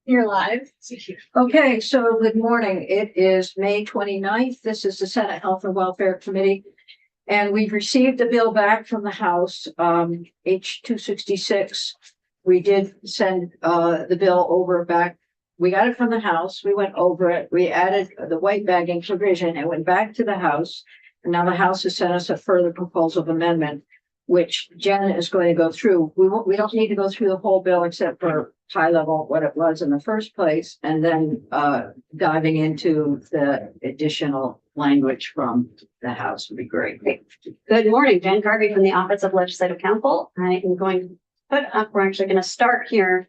You're live. Okay, so good morning. It is May 29th. This is the Senate Health and Welfare Committee. And we've received a bill back from the House, H 266. We did send the bill over back. We got it from the House. We went over it. We added the white bagging provision. It went back to the House. And now the House has sent us a further proposal of amendment, which Jen is going to go through. We don't need to go through the whole bill except for high level what it was in the first place, and then diving into the additional language from the House would be great. Good morning, Jen Garvey from the Office of Legislative Counsel. I am going to we're actually going to start here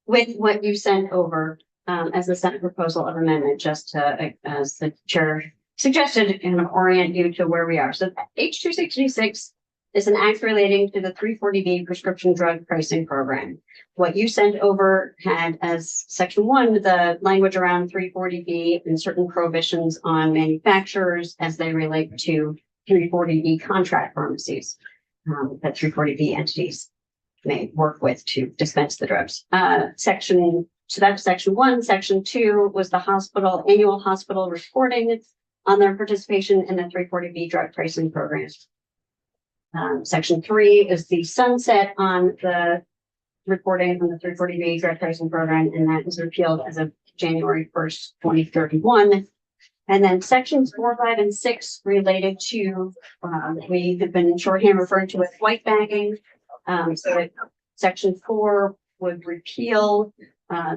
with what you sent over as the Senate proposal of amendment, just to, as the chair suggested, and orient you to where we are. So H 266 is an act relating to the 340B prescription drug pricing program. What you sent over had as section 1, the language around 340B and certain prohibitions on manufacturers as they relate to 340B contract pharmacies that 340B entities may work with to dispense the drugs. So that's section 1. Section 2 was the annual hospital reporting on their participation in the 340B drug pricing program. Section 3 is the sunset on the reporting from the 340B drug pricing program, and that was repealed as of January 1st, 2031. And then sections 4, 5, and 6 related to, we have been shorthand referring to as white bagging. So section 4 would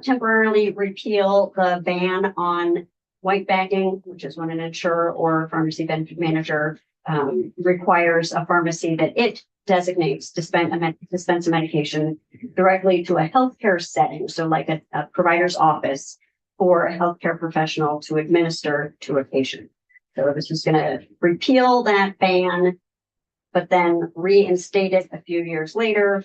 temporarily repeal the ban on white bagging, which is when an insurer or pharmacy benefit manager requires a pharmacy that it designates dispense a medication directly to a healthcare setting, so like a provider's office, for a healthcare professional to administer to a patient. So this is going to repeal that ban, but then reinstate it a few years later.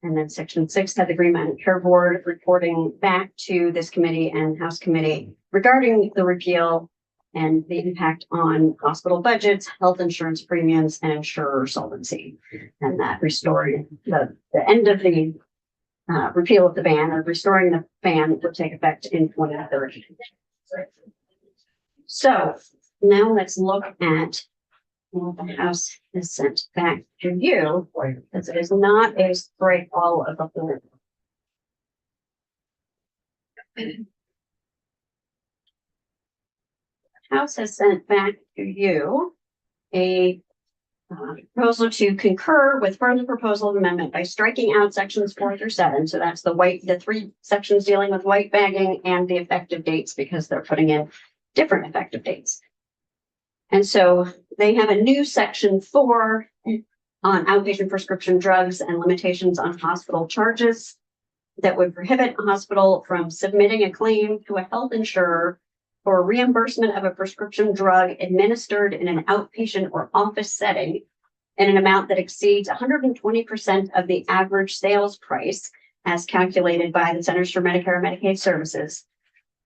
And then section 6 had the Green Mountain Care Board reporting back to this committee and House committee regarding the repeal and the impact on hospital budgets, health insurance premiums, and insurer solvency. And that restoring the end of the repeal of the ban, or restoring the ban, will take effect in 2030. So now let's look at what the House has sent back to you, because it is not a straight all of the whole. House has sent back to you a proposal to concur with further proposal of amendment by striking out sections 4 through 7. So that's the 3 sections dealing with white bagging and the effective dates, because they're putting in different effective dates. And so they have a new section 4 on outpatient prescription drugs and limitations on hospital charges that would prohibit a hospital from submitting a claim to a health insurer for reimbursement of a prescription drug administered in an outpatient or office setting in an amount that exceeds 120% of the average sales price as calculated by the Centers for Medicare and Medicaid Services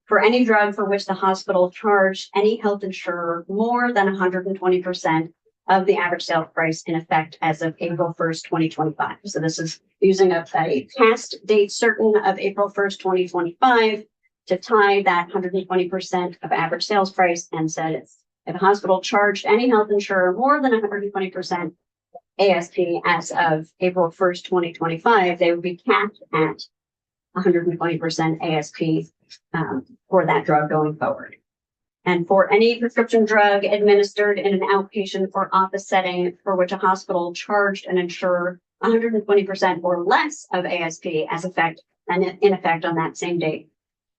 for any drug for which the hospital charged any health insurer more than 120% of the average sales price in effect as of April 1st, 2025. So this is using a past date certain of April 1st, 2025 to tie that 120% of average sales price, and said if a hospital charged any health insurer more than 120% ASP as of April 1st, 2025, they would be capped at 120% ASP for that drug going forward. And for any prescription drug administered in an outpatient or office setting for which a hospital charged an insurer 120% or less of ASP as in effect on that same date,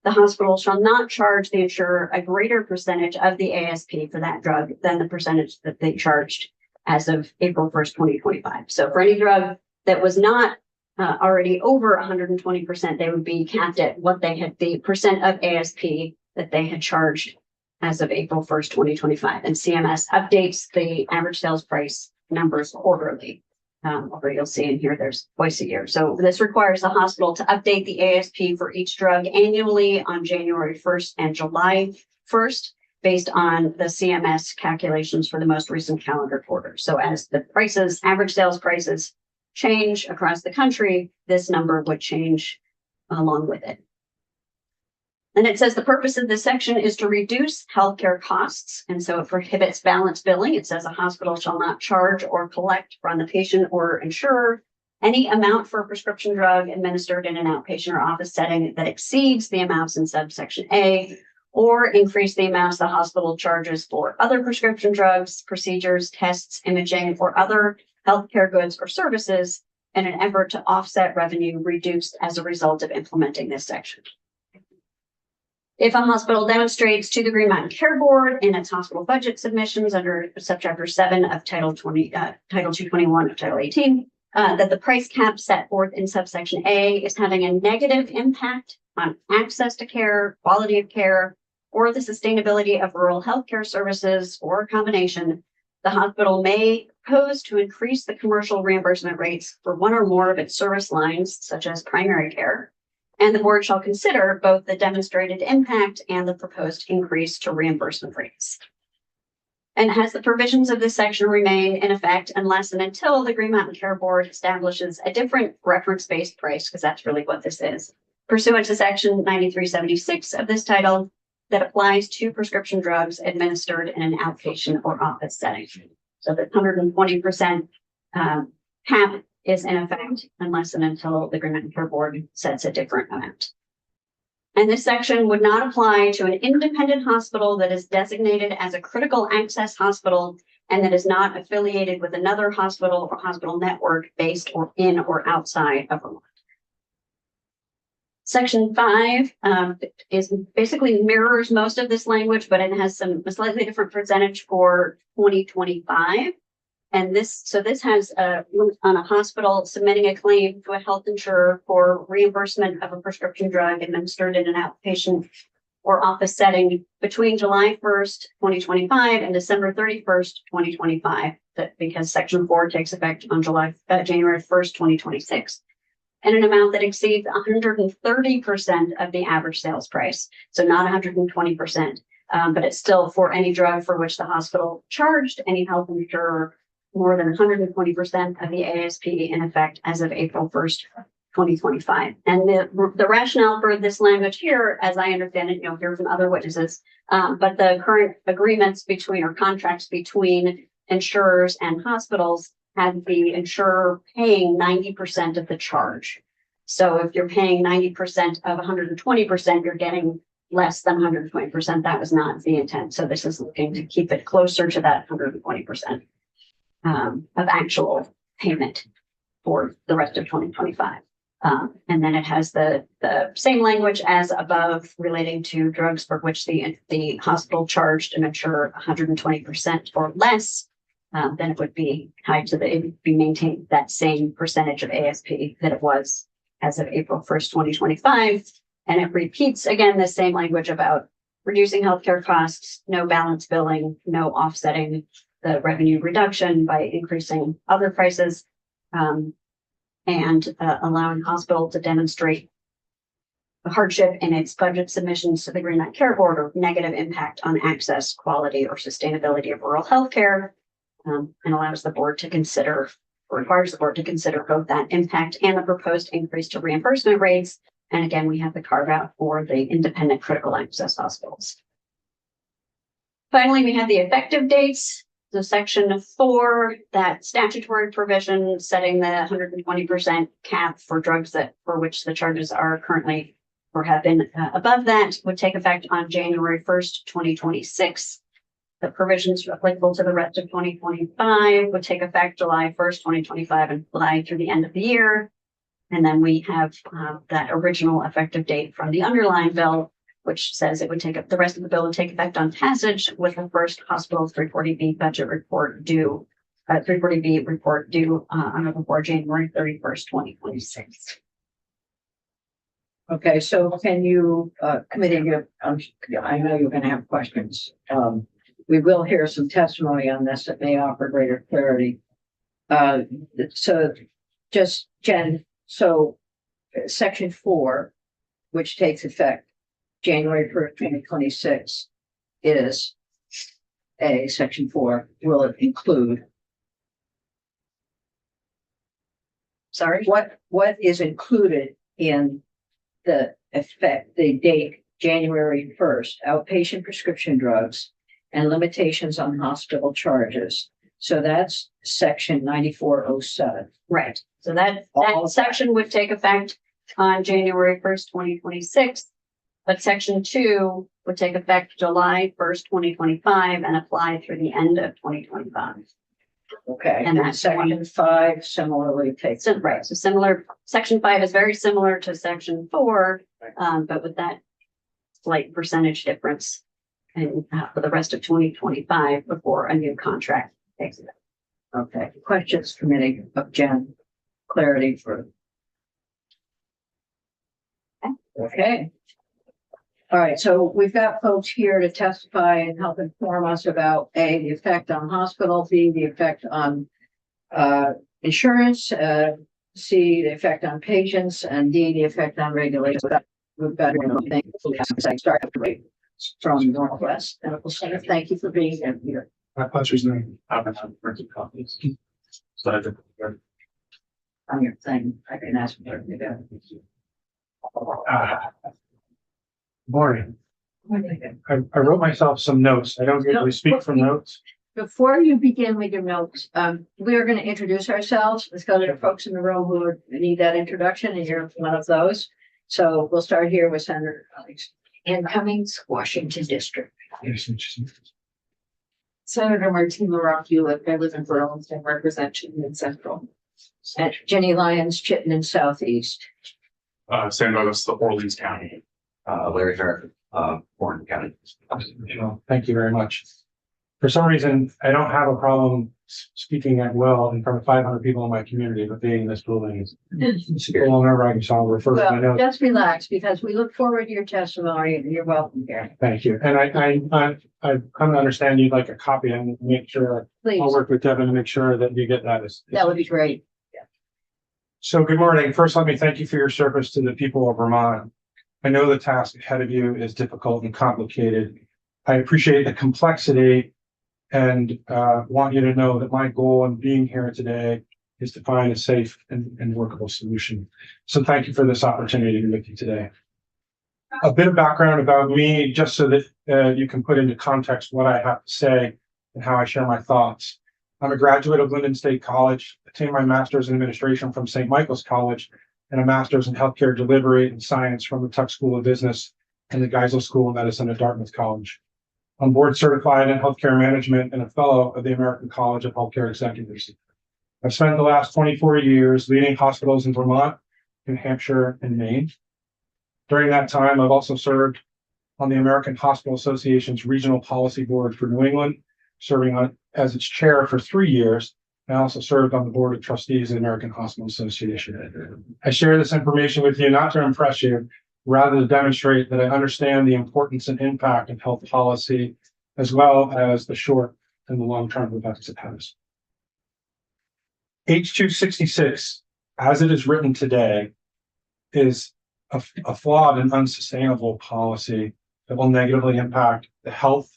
the hospital shall not charge the insurer a greater percentage of the ASP for that drug than the percentage that they charged as of April 1st, 2025. So for any drug that was not already over 120%, they would be capped at what they had, the percent of ASP that they had charged as of April 1st, 2025. And CMS updates the average sales price numbers quarterly. Or you'll see in here, there's twice a year. So this requires the hospital to update the ASP for each drug annually on January 1st and July 1st, based on the CMS calculations for the most recent calendar quarter. So as the prices, average sales prices change across the country, this number would change along with it. And it says the purpose of this section is to reduce healthcare costs. And so it prohibits balance billing. It says a hospital shall not charge or collect from the patient or insurer any amount for a prescription drug administered in an outpatient or office setting that exceeds the amounts in subsection A, or increase the amounts the hospital charges for other prescription drugs, procedures, tests, imaging, or other healthcare goods or services in an effort to offset revenue reduced as a result of implementing this section. If a hospital demonstrates to the Green Mountain Care Board in its hospital budget submissions under subchapter 7 of Title 221 of Title 18, that the price cap set forth in subsection A is having a negative impact on access to care, quality of care, or the sustainability of rural healthcare services, or a combination, the hospital may propose to increase the commercial reimbursement rates for one or more of its service lines, such as primary care, and the board shall consider both the demonstrated impact and the proposed increase to reimbursement rates. And has the provisions of this section remain in effect unless and until the Green Mountain Care Board establishes a different reference-based price, because that's really what this is, pursuant to section 9376 of this title, that applies to prescription drugs administered in an outpatient or office setting. So the 120% cap is in effect unless and until the Green Mountain Care Board sets a different amount. And this section would not apply to an independent hospital that is designated as a critical access hospital and that is not affiliated with another hospital or hospital network based or in or outside of Vermont. Section 5 is basically mirrors most of this language, but it has a slightly different percentage for 2025. And this has on a hospital submitting a claim to a health insurer for reimbursement of a prescription drug administered in an outpatient or office setting between July 1st, 2025 and December 31st, 2025, because section 4 takes effect on January 1st, 2026, and an amount that exceeds 130% of the average sales price. So not 120%, but it's still for any drug for which the hospital charged any health insurer more than 120% of the ASP in effect as of April 1st, 2025. And the rationale for this language here, as I understand it, you'll hear from other witnesses, but the current agreements between or contracts between insurers and hospitals had the insurer paying 90% of the charge. So if you're paying 90% of 120%, you're getting less than 120%. That was not the intent. So this is looking to keep it closer to that 120%. Of actual payment for the rest of 2025. And then it has the same language as above relating to drugs for which the hospital charged an insurer 120% or less, then it would be tied to it would be maintained that same percentage of ASP that it was as of April 1st, 2025. And it repeats again the same language about reducing healthcare costs, no balance billing, no offsetting the revenue reduction by increasing other prices, and allowing hospital to demonstrate the hardship in its budget submissions to the Green Mountain Care Board or negative impact on access, quality, or sustainability of rural healthcare, and allows the board to consider, or requires the board to consider both that impact and the proposed increase to reimbursement rates. And again, we have the carve out for the independent critical access hospitals. Finally, we have the effective dates. So section 4, that statutory provision setting the 120% cap for drugs for which the charges are currently or have been above that would take effect on January 1st, 2026. The provisions applicable to the rest of 2025 would take effect July 1st, 2025 and apply through the end of the year. And then we have that original effective date from the underlying bill, which says it would take up the rest of the bill would take effect on passage with the first hospital 340B budget report due, 340B report due on or before January 31st, 2026. Okay, so can you, committee, I know you're going to have questions. We will hear some testimony on this that may offer greater clarity. So just Jen, so section 4, which takes effect January 1st, 2026, is section 4. Will it include? Sorry, what is included in the effect, the date January 1st, outpatient prescription drugs and limitations on hospital charges. So that's section 9407. Right. So that All of section would take effect on January 1st, 2026. But section 2 would take effect July 1st, 2025 and apply through the end of 2025. Okay, And and that's section 5 similarly takes. So, right, so similar, section 5 is very similar to section 4, but with that slight percentage difference. And for the rest of 2025 before a new contract takes effect. Okay, questions committee of Jen, clarity for. Okay. All right, so we've got folks here to testify and help inform us about A, the effect on hospital, B, the effect on insurance, C, the effect on patients, and D, the effect on regulations. We've got to start from Northwest Medical Center. Thank you for being here. My pleasure's name. I've been working copies. So I did. On your thing, I can ask for it again. Morning. I wrote myself some notes. I don't usually speak from notes. Before you begin with your notes, we are going to introduce ourselves because there are folks in the room who need that introduction, and you're one of those. So we'll start here with Senator Alex. Ann Cummings, Washington District. Senator Martina Rock-Ulip, I live in Burlington, represent Chittenden Central. And Jenny Lyons, Chittenden Southeast. San Douglas, the Orleans County. Larry Fair, Warren County. Thank you very much. For some reason, I don't have a problem speaking at will in front of 500 people in my community, but being in this building is a little nerve-wracking. So I'll refer to my Well, notes. just relax because we look forward to your testimony and you're welcome here. Thank you. And I come to understand you'd like a copy and make sure Please, I'll work with Devin to make sure that you get that. that would be great. So good morning. First, let me thank you for your service to the people of Vermont. I know the task ahead of you is difficult and complicated. I appreciate the complexity and want you to know that my goal in being here today is to find a safe and workable solution. So thank you for this opportunity to be with you today. A bit of background about me, just so that you can put into context what I have to say and how I share my thoughts. I'm a graduate of Linden State College, attained my master's in administration from St. Michael's College, and a master's in healthcare delivery and science from the Tuck School of Business and the Geisel School of Medicine at Dartmouth College. I'm board certified in healthcare management and a fellow of the American College of Healthcare Executives. I've spent the last 24 years leading hospitals in Vermont, New Hampshire, and Maine. During that time, I've also served on the American Hospital Association's Regional Policy Board for New England, serving as its chair for 3 years. I also served on the board of trustees of the American Hospital Association. I share this information with you not to impress you, rather to demonstrate that I understand the importance and impact of health policy, as well as the short and the long-term effects it has. H.266, as it is written today, is a flawed and unsustainable policy that will negatively impact the health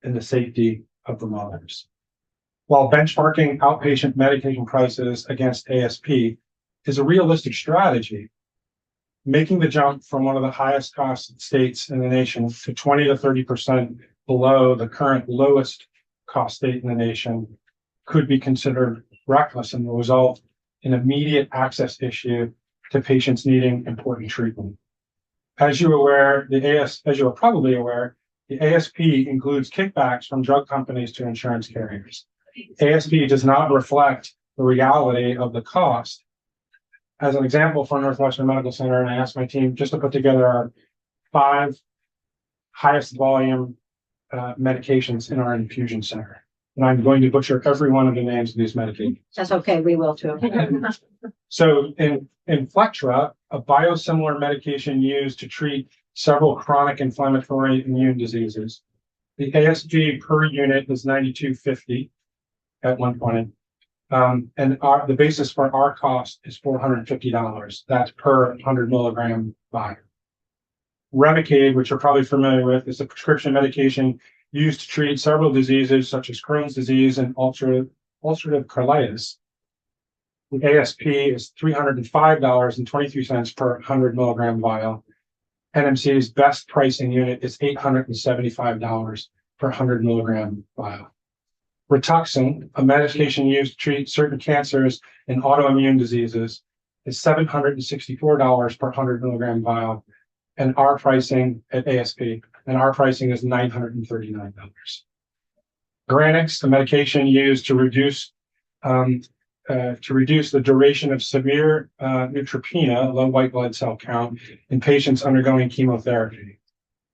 and the safety of Vermonters. While benchmarking outpatient medication prices against ASP is a realistic strategy, making the jump from one of the highest cost states in the nation to 20 to 30% below the current lowest cost state in the nation could be considered reckless and will result in immediate access issue to patients needing important treatment. As you are probably aware, the ASP includes kickbacks from drug companies to insurance carriers. ASP does not reflect the reality of the cost. As an example for Northwestern Medical Center, and I asked my team just to put together our 5 highest volume medications in our infusion center. And I'm going to butcher every one of the names of these medications. That's okay. We will too. So in Flectra, a biosimilar medication used to treat several chronic inflammatory immune diseases, the ASP per unit is $92.50 at 120. And the basis for our cost is $450. That's per 100 milligram vial. Remicade, which you're probably familiar with, is a prescription medication used to treat several diseases such as Crohn's disease and ulcerative colitis. The ASP is $305.23 per 100 milligram vial. NMC's best pricing unit is $875 per 100 milligram vial. Rituxan, a medication used to treat certain cancers and autoimmune diseases, is $764 per 100 milligram vial, and our pricing at ASP, and our pricing is $939. Granix, a medication used to reduce the duration of severe neutropenia, low white blood cell count, in patients undergoing chemotherapy.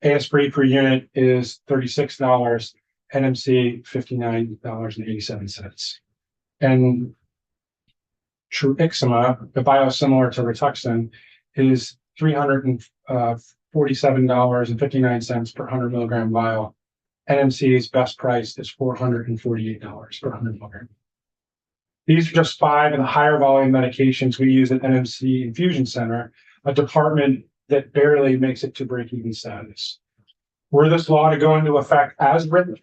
ASP per unit is $36, NMC $59.87. And Truixima, the biosimilar to Rituxan, is $347.59 per 100 milligram vial. NMC's best price is $448 per 100 milligram. These are just 5 of the higher volume medications we use at NMC Infusion Center, a department that barely makes it to break-even status. Were this law to go into effect as written,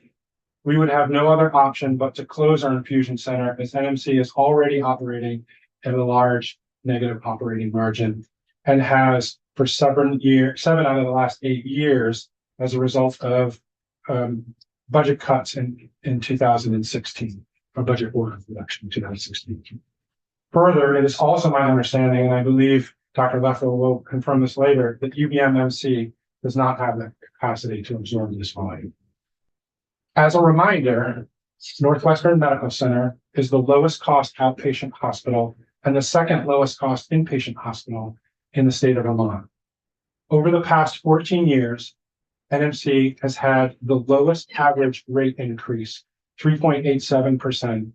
we would have no other option but to close our infusion center, as NMC is already operating at a large negative operating margin and has for 7 out of the last 8 years as a result of budget cuts in 2016, a budget order reduction in 2016. Further, it is also my understanding, and I believe Dr. Leffel will confirm this later, that UVM-MC does not have the capacity to absorb this volume. As a reminder, Northwestern Medical Center is the lowest cost outpatient hospital and the second lowest cost inpatient hospital in the state of Vermont. Over the past 14 years, NMC has had the lowest average rate increase, 3.87%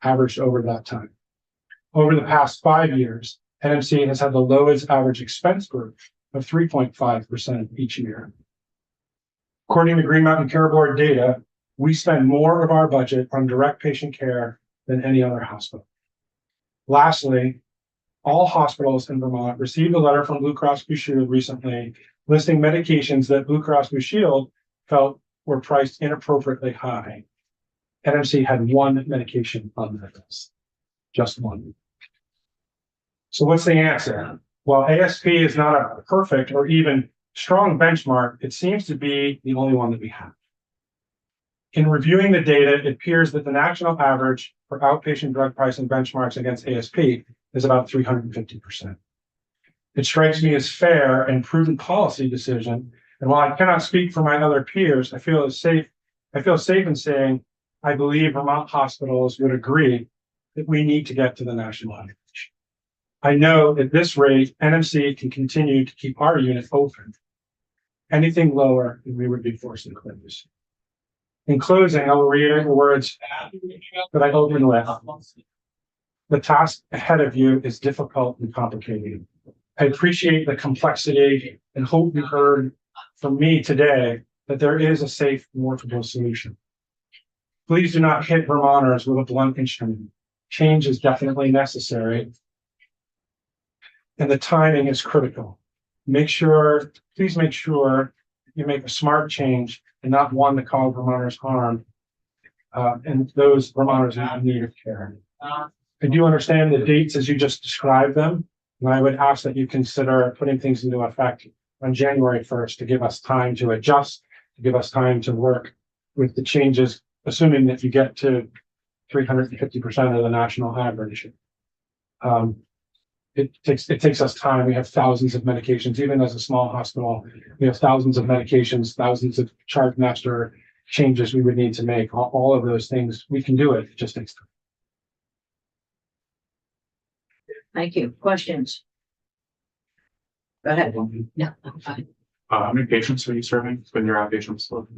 averaged over that time. Over the past 5 years, NMC has had the lowest average expense growth of 3.5% each year. According to Green Mountain Care Board data, we spend more of our budget on direct patient care than any other hospital. Lastly, all hospitals in Vermont received a letter from Blue Cross Blue Shield recently listing medications that Blue Cross Blue Shield felt were priced inappropriately high. NMC had one medication on that list, just one. So what's the answer? While ASP is not a perfect or even strong benchmark, it seems to be the only one that we have. In reviewing the data, it appears that the national average for outpatient drug pricing benchmarks against ASP is about 350%. It strikes me as fair and prudent policy decision. And while I cannot speak for my other peers, I feel safe in saying I believe Vermont hospitals would agree that we need to get to the national average. I know at this rate, NMC can continue to keep our unit open. Anything lower, we would be forced to close. In closing, I will reiterate the words that I opened with. The task ahead of you is difficult and complicated. I appreciate the complexity and hope you heard from me today that there is a safe, workable solution. Please do not hit Vermonters with a blunt instrument. Change is definitely necessary, and the timing is critical. Please make sure you make a smart change and not one that cause Vermonters harm, and those Vermonters in need of care. I do understand the dates as you just described them, and I would ask that you consider putting things into effect on January 1st to give us time to adjust, to give us time to work with the changes, assuming that you get to 350% of the national average. It takes us time. We have thousands of medications, even as a small hospital. We have thousands of medications, thousands of chart master changes we would need to make. All of those things, we can do it. It just takes time. Thank you. Questions? Go ahead. No, I'm fine. How many patients are you serving when you're outpatient facility?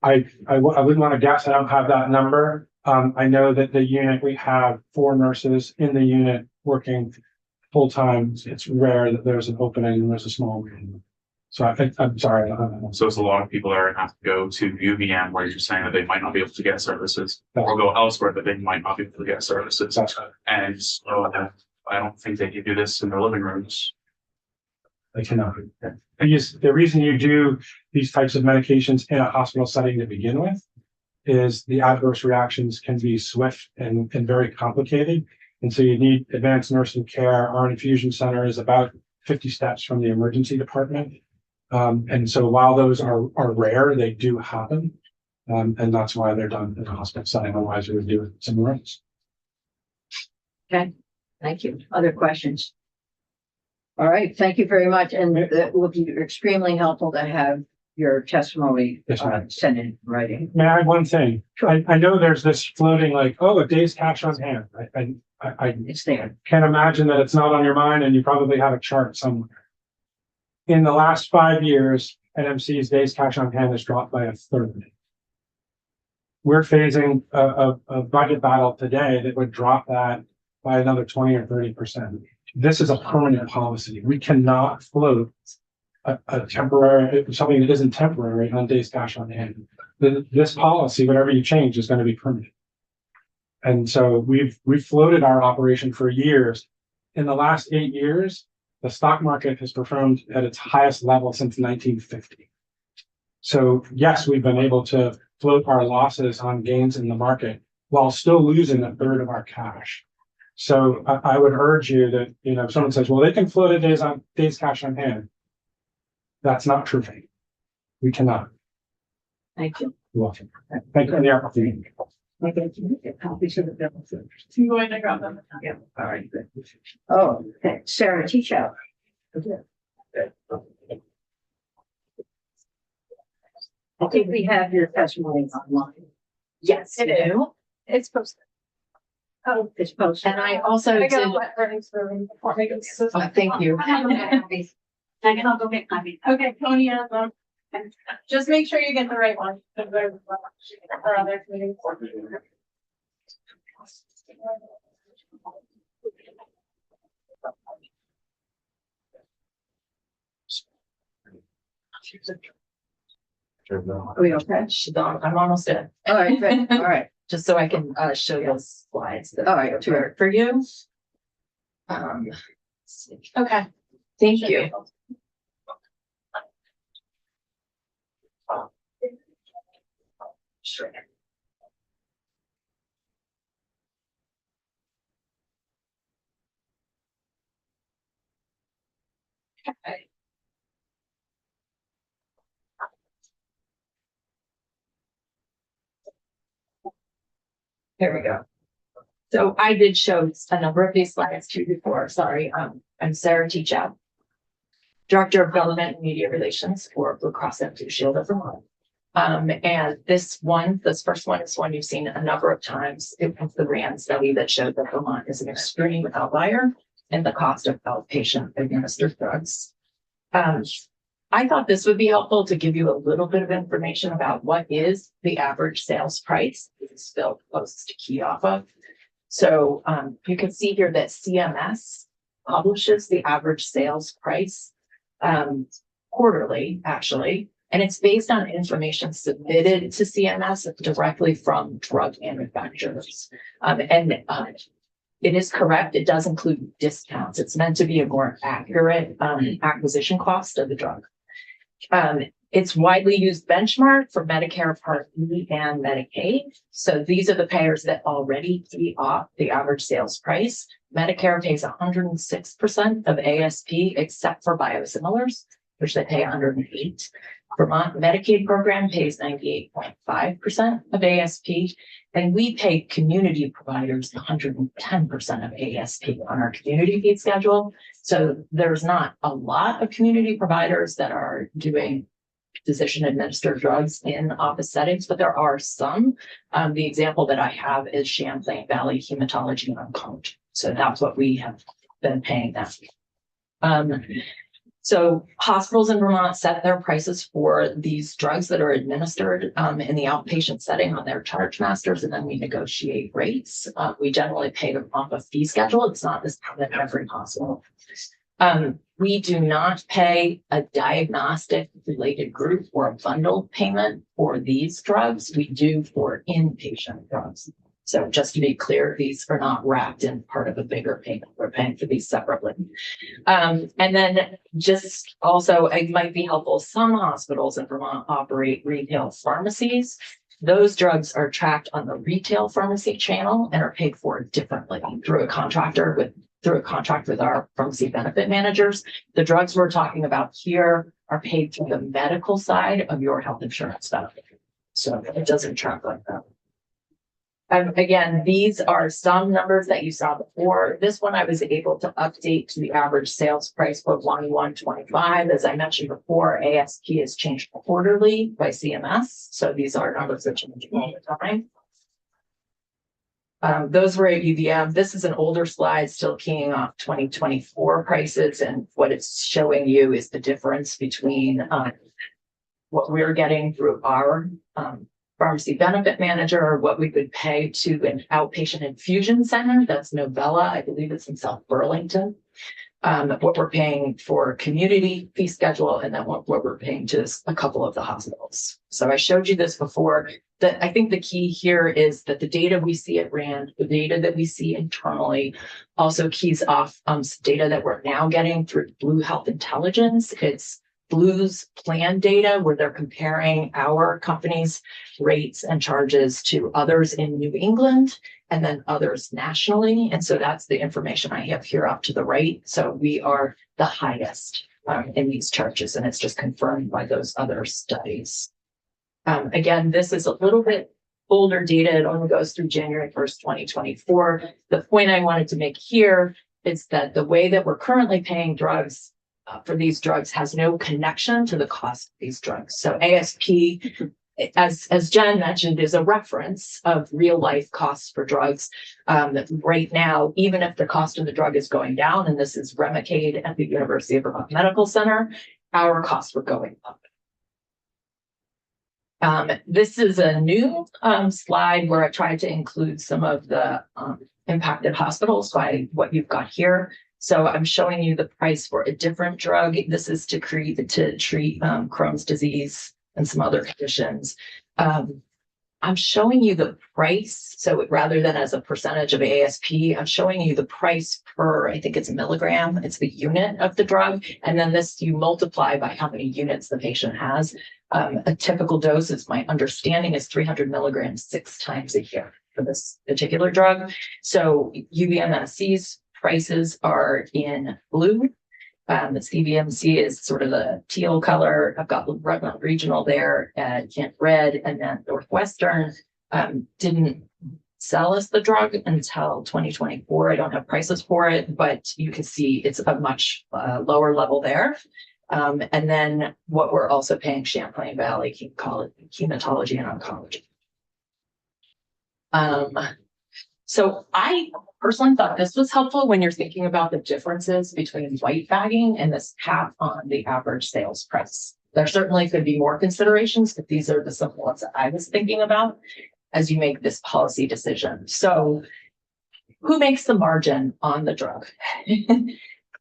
I wouldn't want to guess. I don't have that number. I know that the unit, we have 4 nurses in the unit working full time. It's rare that there's an opening and there's a small room. So I'm sorry. I don't know. So it's a lot of people that are gonna have to go to UVM where you're saying that they might not be able to get services, or go elsewhere that they might not be able to get services. That's right. And so I don't think they can do this in their living rooms. I cannot. The reason you do these types of medications in a hospital setting to begin with is the adverse reactions can be swift and very complicated. And so you need advanced nursing care. Our infusion center is about 50 steps from the emergency department. And so while those are rare, they do happen. And that's why they're done in a hospital setting. Otherwise, we would do it somewhere else. Thank you. Other questions? All right, thank you very much. And it will be extremely helpful to have your testimony Yes, ma'am. sent in writing. May I add one thing? I know there's this floating like, oh, a day's cash on hand. I It's there. can't imagine that it's not on your mind and you probably have a chart somewhere. In the last 5 years, NMC's days cash on hand has dropped by a third. We're facing a budget battle today that would drop that by another 20 or 30%. This is a permanent policy. We cannot float a temporary, something that isn't temporary on days cash on hand. This policy, whatever you change, is going to be permanent. And so we've floated our operation for years. In the last 8 years, the stock market has performed at its highest level since 1950. So yes, we've been able to float our losses on gains in the market while still losing a third of our cash. So I would urge you that, if someone says, well, they can float a days cash on hand. That's not true. We cannot. Thank you. You're welcome. Thank you for the opportunity. Copies of the bill. You going to grab them? Yeah, all right. Good. Oh, okay. Sarah, teach out. I think we have your testimony online. Yes, it is. It's posted. Oh, it's posted. And I also I did. got a wet earnings for me before I go. Oh, thank you. I'll go get copies. Okay, Tony has them. Just make sure you get the right one. Because there's or other committees. Are we okay? I'm almost done. All right, good. All right. Just so I can show you those slides that All I right, prepared for you. Okay, thank you. Sure. Okay. There we go. So I did show a number of these slides to you before, sorry. I'm Sarah Teachout, Director of Government and Media Relations for Blue Cross and Blue Shield of Vermont. And this first one is one you've seen a number of times. It was the RAND study that showed that Vermont is an extreme outlier in the cost of outpatient administered drugs. I thought this would be helpful to give you a little bit of information about what is the average sales price. This is Phil closest to key off of. So you can see here that CMS publishes the average sales price quarterly, actually, and it's based on information submitted to CMS directly from drug manufacturers. It is correct. It does include discounts. It's meant to be a more accurate acquisition cost of the drug. It's widely used benchmark for Medicare Part B and Medicaid. So these are the payers that already key off the average sales price. Medicare pays 106% of ASP, except for biosimilars, which they pay 108%. Vermont Medicaid program pays 98.5% of ASP, and we pay community providers 110% of ASP on our community fee schedule. So there's not a lot of community providers that are doing physician administered drugs in office settings, but there are some. The example that I have is Champlain Valley Hematology and Oncology. So that's what we have been paying them. So hospitals in Vermont set their prices for these drugs that are administered in the outpatient setting on their charge masters, and then we negotiate rates. We generally pay them off a fee schedule. It's not this at every hospital. We do not pay a diagnostic related group or a bundled payment for these drugs. We do for inpatient drugs. So just to be clear, these are not wrapped in part of a bigger payment. We're paying for these separately. And then just also, it might be helpful. Some hospitals in Vermont operate retail pharmacies. Those drugs are tracked on the retail pharmacy channel and are paid for differently through a contractor with through a contract with our pharmacy benefit managers. The drugs we're talking about here are paid through the medical side of your health insurance benefit. So it doesn't track like that. Again, these are some numbers that you saw before. This one I was able to update to the average sales price for 1/1/25. As I mentioned before, ASP is changed quarterly by CMS. So these are numbers that change all the time. Those were at UVM. This is an older slide still keying off 2024 prices. And what it's showing you is the difference between what we're getting through our pharmacy benefit manager, or what we would pay to an outpatient infusion center. That's Novella. I believe it's in South Burlington. What we're paying for community fee schedule, and then what we're paying to a couple of the hospitals. So I showed you this before. That I think the key here is that the data we see at RAND, the data that we see internally, also keys off data that we're now getting through Blue Health Intelligence. It's Blue's plan data where they're comparing our company's rates and charges to others in New England and then others nationally. And so that's the information I have here up to the right. So we are the highest in these charges, and it's just confirmed by those other studies. Again, this is a little bit older data. It only goes through January 1st, 2024. The point I wanted to make here is that the way that we're currently paying drugs for these drugs has no connection to the cost of these drugs. So ASP, as Jen mentioned, is a reference of real life costs for drugs. Right now, even if the cost of the drug is going down, and this is Remicade at the University of Vermont Medical Center, our costs were going up. This is a new slide where I tried to include some of the impacted hospitals by what you've got here. So I'm showing you the price for a different drug. This is to treat Crohn's disease and some other conditions. I'm showing you the price. So rather than as a percentage of ASP, I'm showing you the price per, I think it's a milligram. It's the unit of the drug. And then this you multiply by how many units the patient has. A typical dose, is my understanding, is 300 milligrams 6 times a year for this particular drug. So UVMSC's prices are in blue. The CVMC is sort of the teal color. I've got Rutland Regional there at Kent Red, and then Northwestern didn't sell us the drug until 2024. I don't have prices for it, but you can see it's a much lower level there. And then what we're also paying Champlain Valley Hematology and Oncology. So I personally thought this was helpful when you're thinking about the differences between white bagging and this cap on the average sales price. There certainly could be more considerations, but these are the simple ones that I was thinking about as you make this policy decision. So who makes the margin on the drug?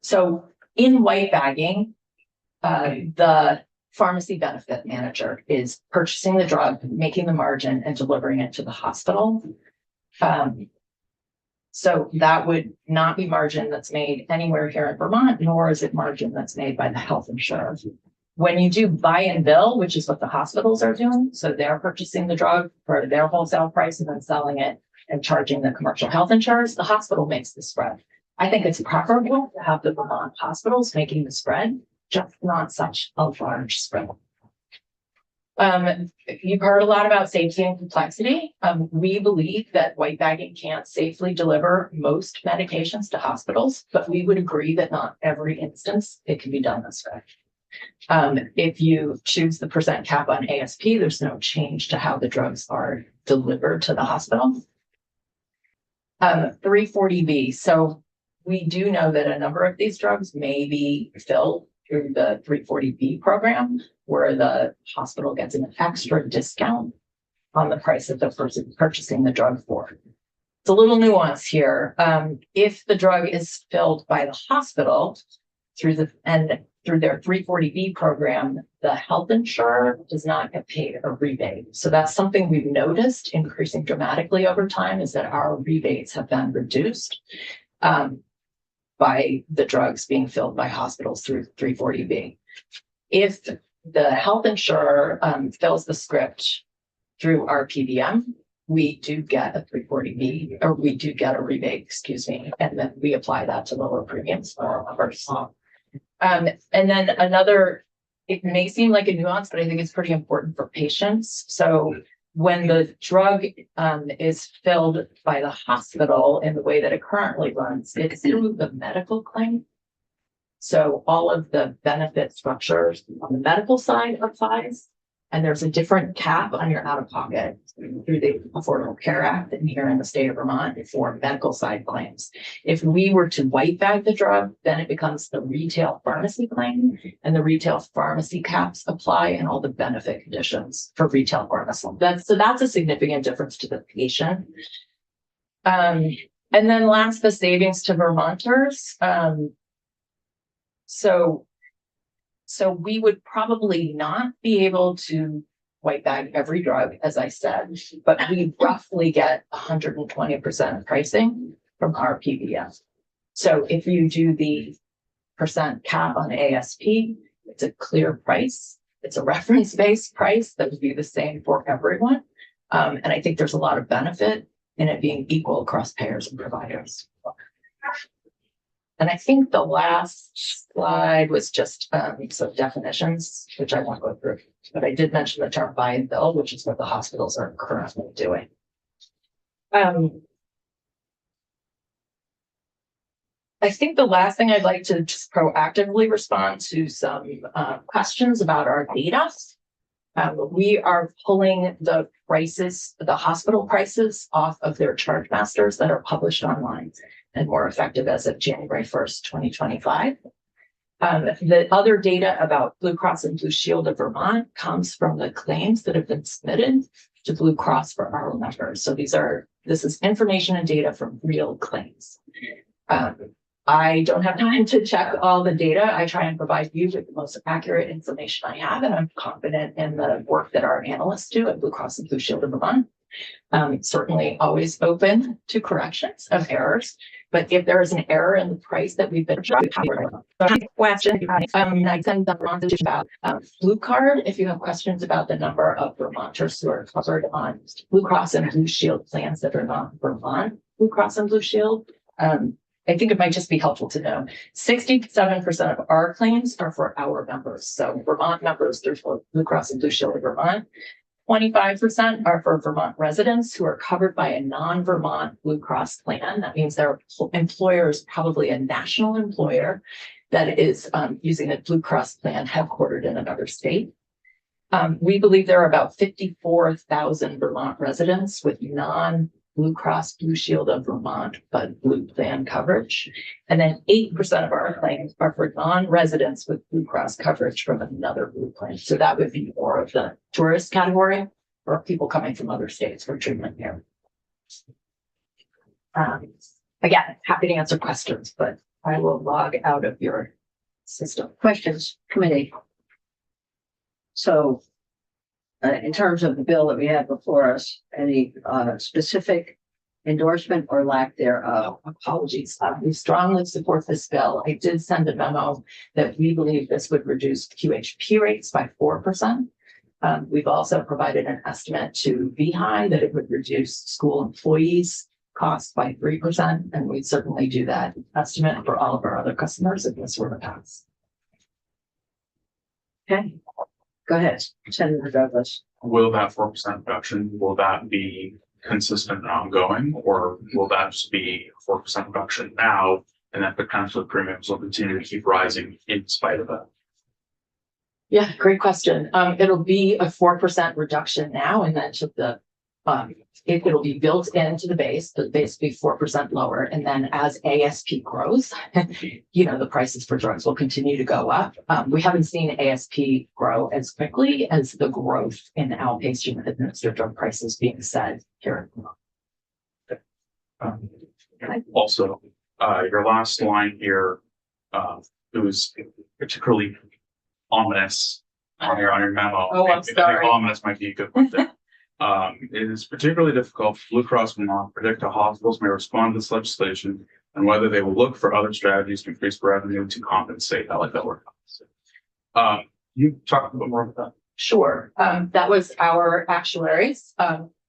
So in white bagging, the pharmacy benefit manager is purchasing the drug, making the margin, and delivering it to the hospital. So that would not be margin that's made anywhere here in Vermont, nor is it margin that's made by the health insurer. When you do buy and bill, which is what the hospitals are doing, so they're purchasing the drug for their wholesale price and then selling it and charging the commercial health insurers, the hospital makes the spread. I think it's preferable to have the Vermont hospitals making the spread, just not such a large spread. You've heard a lot about safety and complexity. We believe that white bagging can't safely deliver most medications to hospitals, but we would agree that not every instance it can be done this way. If you choose the percent cap on ASP, there's no change to how the drugs are delivered to the hospital. 340B. So we do know that a number of these drugs may be filled through the 340B program, where the hospital gets an extra discount on the price that the person purchasing the drug for. It's a little nuance here. If the drug is filled by the hospital through their 340B program, the health insurer does not get paid a rebate. So that's something we've noticed increasing dramatically over time, is that our rebates have been reduced by the drugs being filled by hospitals through 340B. If the health insurer fills the script through our PBM, we do get a 340B, or we do get a rebate, excuse me, and then we apply that to lower premiums for our members. And then another, it may seem like a nuance, but I think it's pretty important for patients. So when the drug is filled by the hospital in the way that it currently runs, it's through the medical claim. So all of the benefit structures on the medical side applies, and there's a different cap on your out-of-pocket through the Affordable Care Act and here in the state of Vermont for medical side claims. If we were to white bag the drug, then it becomes the retail pharmacy claim, and the retail pharmacy caps apply and all the benefit conditions for retail pharmacy. That's a significant difference to the patient. And then last, the savings to Vermonters. So we would probably not be able to white bag every drug, as I said, but we roughly get 120% pricing from our PBM. So if you do the percent cap on ASP, it's a clear price. It's a reference-based price that would be the same for everyone. And I think there's a lot of benefit in it being equal across payers and providers. And I think the last slide was just some definitions, which I won't go through, but I did mention the term buy and bill, which is what the hospitals are currently doing. I think the last thing I'd like to just proactively respond to some questions about our data. We are pulling the prices, the hospital prices off of their charge masters that are published online and more effective as of January 1st, 2025. The other data about Blue Cross and Blue Shield of Vermont comes from the claims that have been submitted to Blue Cross for our members. So this is information and data from real claims. I don't have time to check all the data. I try and provide you with the most accurate information I have, and I'm confident in the work that our analysts do at Blue Cross and Blue Shield of Vermont. Certainly always open to corrections of errors, but if there is an error in the price that we've been question, I send them on to about Blue Card. If you have questions about the number of Vermonters who are covered on Blue Cross and Blue Shield plans that are not Vermont Blue Cross and Blue Shield, I think it might just be helpful to know 67% of our claims are for our members. So Vermont members through Blue Cross and Blue Shield of Vermont. 25% are for Vermont residents who are covered by a non-Vermont Blue Cross plan. That means their employer is probably a national employer that is using a Blue Cross plan headquartered in another state. We believe there are about 54,000 Vermont residents with non-Blue Cross Blue Shield of Vermont, but Blue plan coverage. And then 8% of our claims are for non-residents with Blue Cross coverage from another Blue plan. So that would be more of the tourist category or people coming from other states for treatment here. Again, happy to answer questions, but I will log out of your system. Questions, committee? So in terms of the bill that we have before us, any specific endorsement or lack thereof? Apologies. We strongly support this bill. I did send a memo that we believe this would reduce QHP rates by 4%. We've also provided an estimate to VHI that it would reduce school employees' costs by 3%, and we'd certainly do that estimate for all of our other customers if this were to pass. Okay, go ahead, Senator Douglas. Will that 4% reduction, will that be consistent and ongoing, or will that just be a 4% reduction now, and then potentially premiums will continue to keep rising in spite of that? Yeah, great question. It'll be a 4% reduction now, and then to the it'll be built into the base will be 4% lower. And then as ASP grows, the prices for drugs will continue to go up. We haven't seen ASP grow as quickly as the growth in outpatient administered drug prices being set here. Also, your last line here, it was particularly ominous on your memo. Oh, I'm I think sorry. ominous might be a good one there. It is particularly difficult for Blue Cross will not predict how hospitals may respond to this legislation and whether they will look for other strategies to increase revenue to compensate. I like that word. You talk a bit more about that. Sure. That was our actuaries.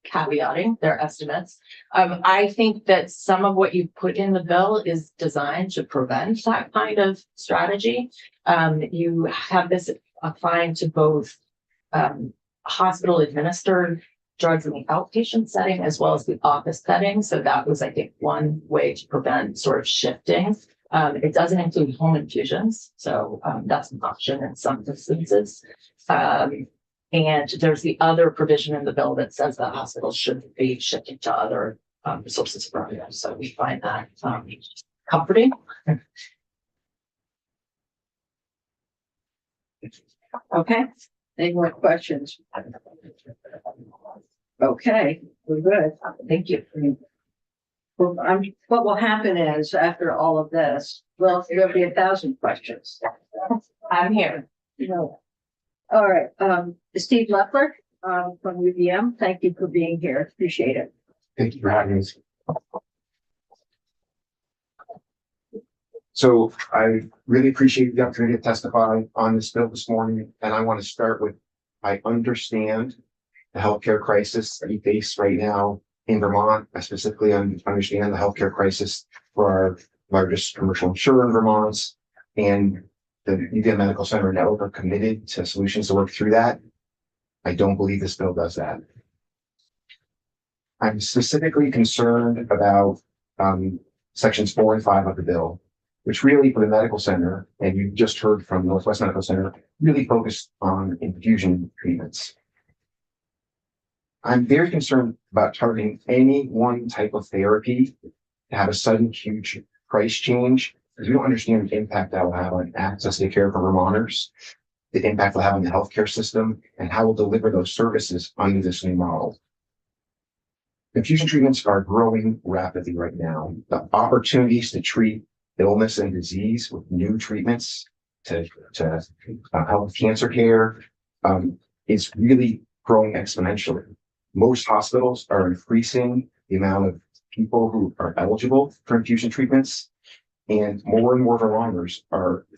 caveating their estimates. I think that some of what you put in the bill is designed to prevent that kind of strategy. You have this applying to both hospital administered drugs in the outpatient setting as well as the office setting. So that was, I think, one way to prevent sort of shifting. It doesn't include home infusions, so that's an option in some instances. And there's the other provision in the bill that says that hospitals shouldn't be shifting to other sources of revenue. So we find that comforting. Okay, any more questions? Okay, we're good. Thank you. Well, what will happen is after all of this, well, there'll be 1,000 questions. I'm here. No. All right, Steve Leffler, from UVM, thank you for being here. Appreciate it. Thank you for having us. So I really appreciate the opportunity to testify on this bill this morning, and I want to start with, I understand the healthcare crisis that we face right now in Vermont. I specifically understand the healthcare crisis for our largest commercial insurer in Vermont, and the UVM Medical Center Network are committed to solutions to work through that. I don't believe this bill does that. I'm specifically concerned about sections 4 and 5 of the bill, which really for the medical center, and you just heard from Northwest Medical Center, really focused on infusion treatments. I'm very concerned about targeting any one type of therapy to have a sudden huge price change, because we don't understand the impact that will have on access to care for Vermonters, the impact will have on the healthcare system, and how we'll deliver those services under this new model. Infusion treatments are growing rapidly right now. The opportunities to treat illness and disease with new treatments to help cancer care is really growing exponentially. Most hospitals are increasing the amount of people who are eligible for infusion treatments, and more Vermonters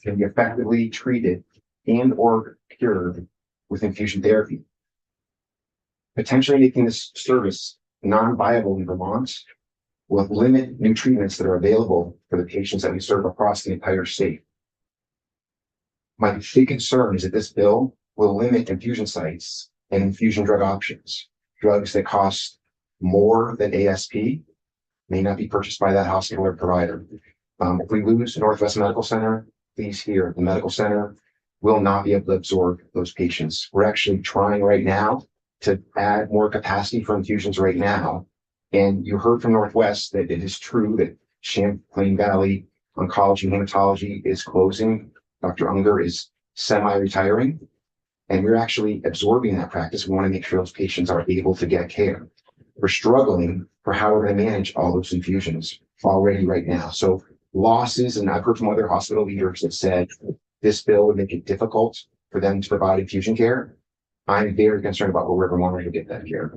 can be effectively treated and or cured with infusion therapy. Potentially making this service non-viable in Vermont will limit new treatments that are available for the patients that we serve across the entire state. My big concern is that this bill will limit infusion sites and infusion drug options. Drugs that cost more than ASP may not be purchased by that hospital or provider. If we lose Northwest Medical Center, please hear, the medical center will not be able to absorb those patients. We're actually trying right now to add more capacity for infusions right now. And you heard from Northwest that it is true that Champlain Valley Oncology and Hematology is closing. Dr. Unger is semi-retiring, and we're actually absorbing that practice. We want to make sure those patients are able to get care. We're struggling for how we're going to manage all those infusions already right now. So losses, and I've heard from other hospital leaders that said this bill would make it difficult for them to provide infusion care. I'm very concerned about where Vermont will get that care.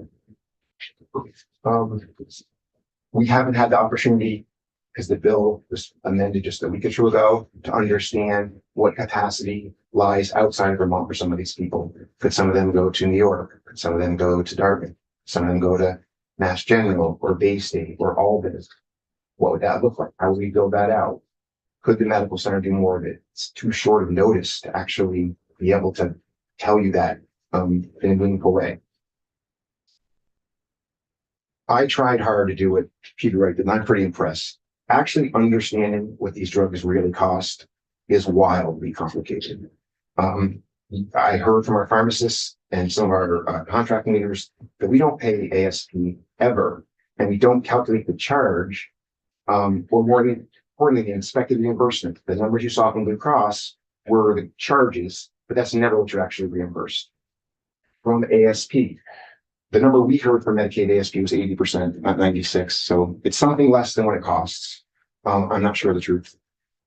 We haven't had the opportunity, because the bill was amended just a week or two ago, to understand what capacity lies outside of Vermont for some of these people. Could some of them go to New York? Could some of them go to Dartmouth? Some of them go to Mass General or Bay State or Albany? What would that look like? How would we build that out? Could the medical center do more of it? It's too short of notice to actually be able to tell you that in a meaningful way. I tried hard to do what Peter Wright did, and I'm pretty impressed. Actually understanding what these drugs really cost is wildly complicated. I heard from our pharmacists and some of our contracting leaders that we don't pay ASP ever, and we don't calculate the charge or more than the expected reimbursement. The numbers you saw from Blue Cross were the charges, but that's never what you're actually reimbursed from ASP. The number we heard from Medicaid ASP was 80%, not 96%. So it's something less than what it costs. I'm not sure of the truth.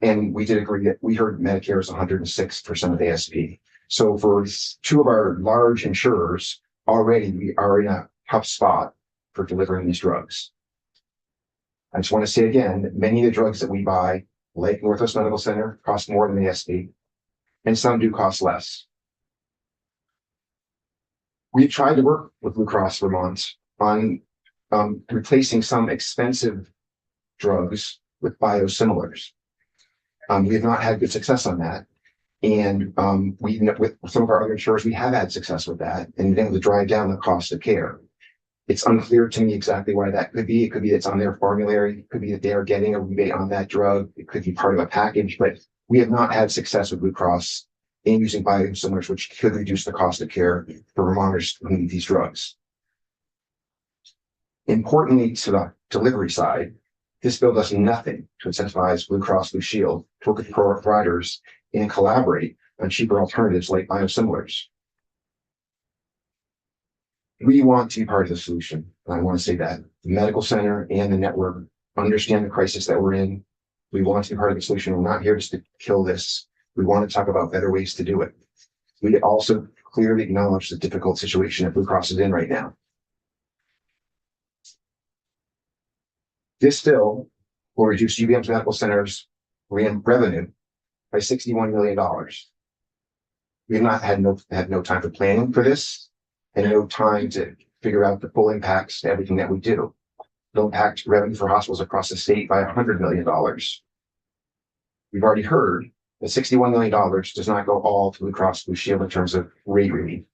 And we did agree that we heard Medicare is 106% of ASP. So for two of our large insurers, already we are in a tough spot for delivering these drugs. I just want to say again that many of the drugs that we buy, like Northwest Medical Center, cost more than ASP, and some do cost less. We've tried to work with Blue Cross Vermont on replacing some expensive drugs with biosimilars. We have not had good success on that. And we, with some of our other insurers, we have had success with that and been able to drive down the cost of care. It's unclear to me exactly why that could be. It could be it's on their formulary. It could be that they are getting a rebate on that drug. It could be part of a package, but we have not had success with Blue Cross in using biosimilars, which could reduce the cost of care for Vermonters who need these drugs. Importantly, to the delivery side, this bill does nothing to incentivize Blue Cross Blue Shield to work with providers and collaborate on cheaper alternatives like biosimilars. We want to be part of the solution. And I want to say that the medical center and the network understand the crisis that we're in. We want to be part of the solution. We're not here just to kill this. We want to talk about better ways to do it. We also clearly acknowledge the difficult situation that Blue Cross is in right now. This bill will reduce UVM's medical center's revenue by $61 million. We have not had no time for planning for this and no time to figure out the full impacts to everything that we do. It'll impact revenue for hospitals across the state by $100 million. We've already heard that $61 million does not go all to Blue Cross Blue Shield in terms of rate relief.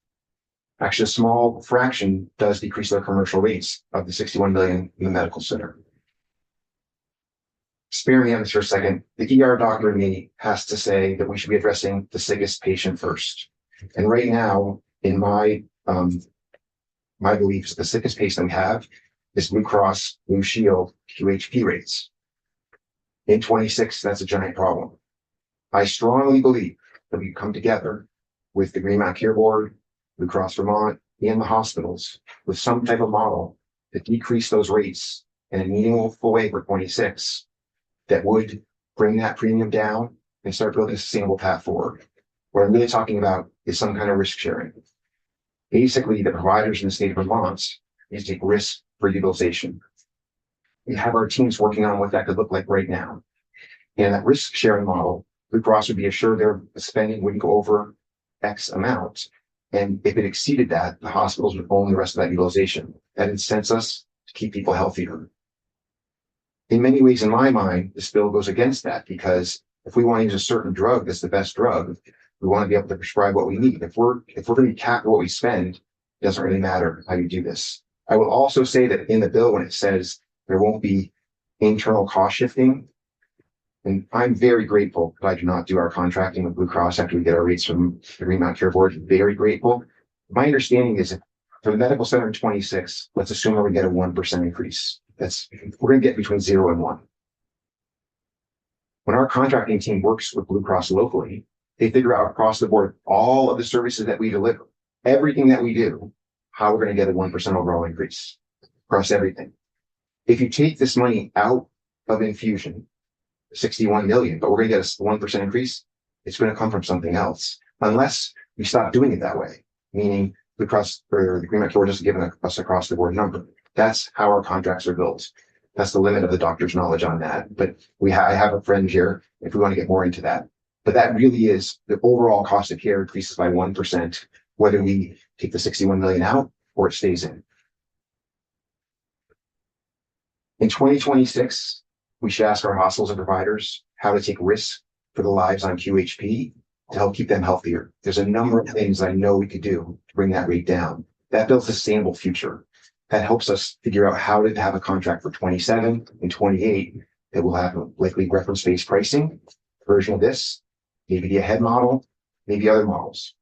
Actually, a small fraction does decrease their commercial rates of the $61 million in the medical center. Spare me on this for a second. The ER doctor in me has to say that we should be addressing the sickest patient first. And right now, in my beliefs, the sickest patient we have is Blue Cross Blue Shield QHP rates. In 26, that's a giant problem. I strongly believe that we come together with the Green Mountain Care Board, Blue Cross Vermont, and the hospitals with some type of model to decrease those rates in a meaningful way for 26 that would bring that premium down and start building a sustainable path forward. What I'm really talking about is some kind of risk sharing. Basically, the providers in the state of Vermont need to take risk for utilization. We have our teams working on what that could look like right now. And that risk sharing model, Blue Cross would be assured their spending wouldn't go over X amount. And if it exceeded that, the hospitals would own the rest of that utilization. That incents us to keep people healthier. In many ways, in my mind, this bill goes against that because if we want to use a certain drug that's the best drug, we want to be able to prescribe what we need. If we're going to cap what we spend, it doesn't really matter how you do this. I will also say that in the bill, when it says there won't be internal cost shifting, and I'm very grateful that I do not do our contracting with Blue Cross after we get our rates from the Green Mountain Care Board. Very grateful. My understanding is for the medical center in 26, let's assume we get a 1% increase. We're going to get between 0 and 1. When our contracting team works with Blue Cross locally, they figure out across the board all of the services that we deliver, everything that we do, how we're going to get a 1% overall increase across everything. If you take this money out of infusion, 61 million, but we're going to get a 1% increase, it's going to come from something else, unless we stop doing it that way, meaning Blue Cross or the Green Mountain Care Board just giving us across the board number. That's how our contracts are built. That's the limit of the doctor's knowledge on that. But I have a friend here if we want to get more into that. But that really is the overall cost of care increases by 1%, whether we take the 61 million out or it stays in. In 2026, we should ask our hospitals and providers how to take risks for the lives on QHP to help keep them healthier. There's a number of things I know we could do to bring that rate down. That builds a sustainable future. That helps us figure out how to have a contract for 27 and 28 that will have likely reference-based pricing version of this, maybe a head model, maybe other models.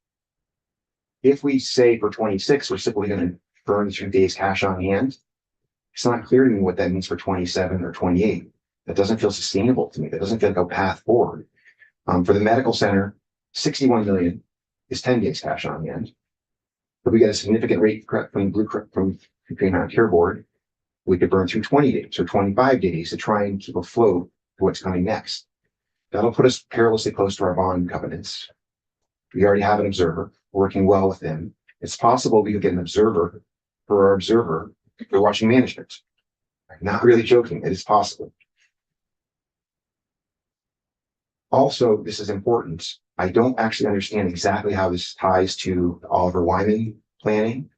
If we say for 26, we're simply going to burn 2 days cash on hand, it's not clear to me what that means for 27 or 28. That doesn't feel sustainable to me. That doesn't feel like a path forward. For the medical center, 61 million is 10 days cash on hand. But we get a significant rate from the Green Mountain Care Board, we could burn through 20 days or 25 days to try and keep afloat to what's coming next. That'll put us perilously close to our bond covenants. We already have an observer working well with them. It's possible we could get an observer for our observer for watching management. I'm not really joking. It is possible. Also, this is important. I don't actually understand exactly how this ties to the Oliver Wyman planning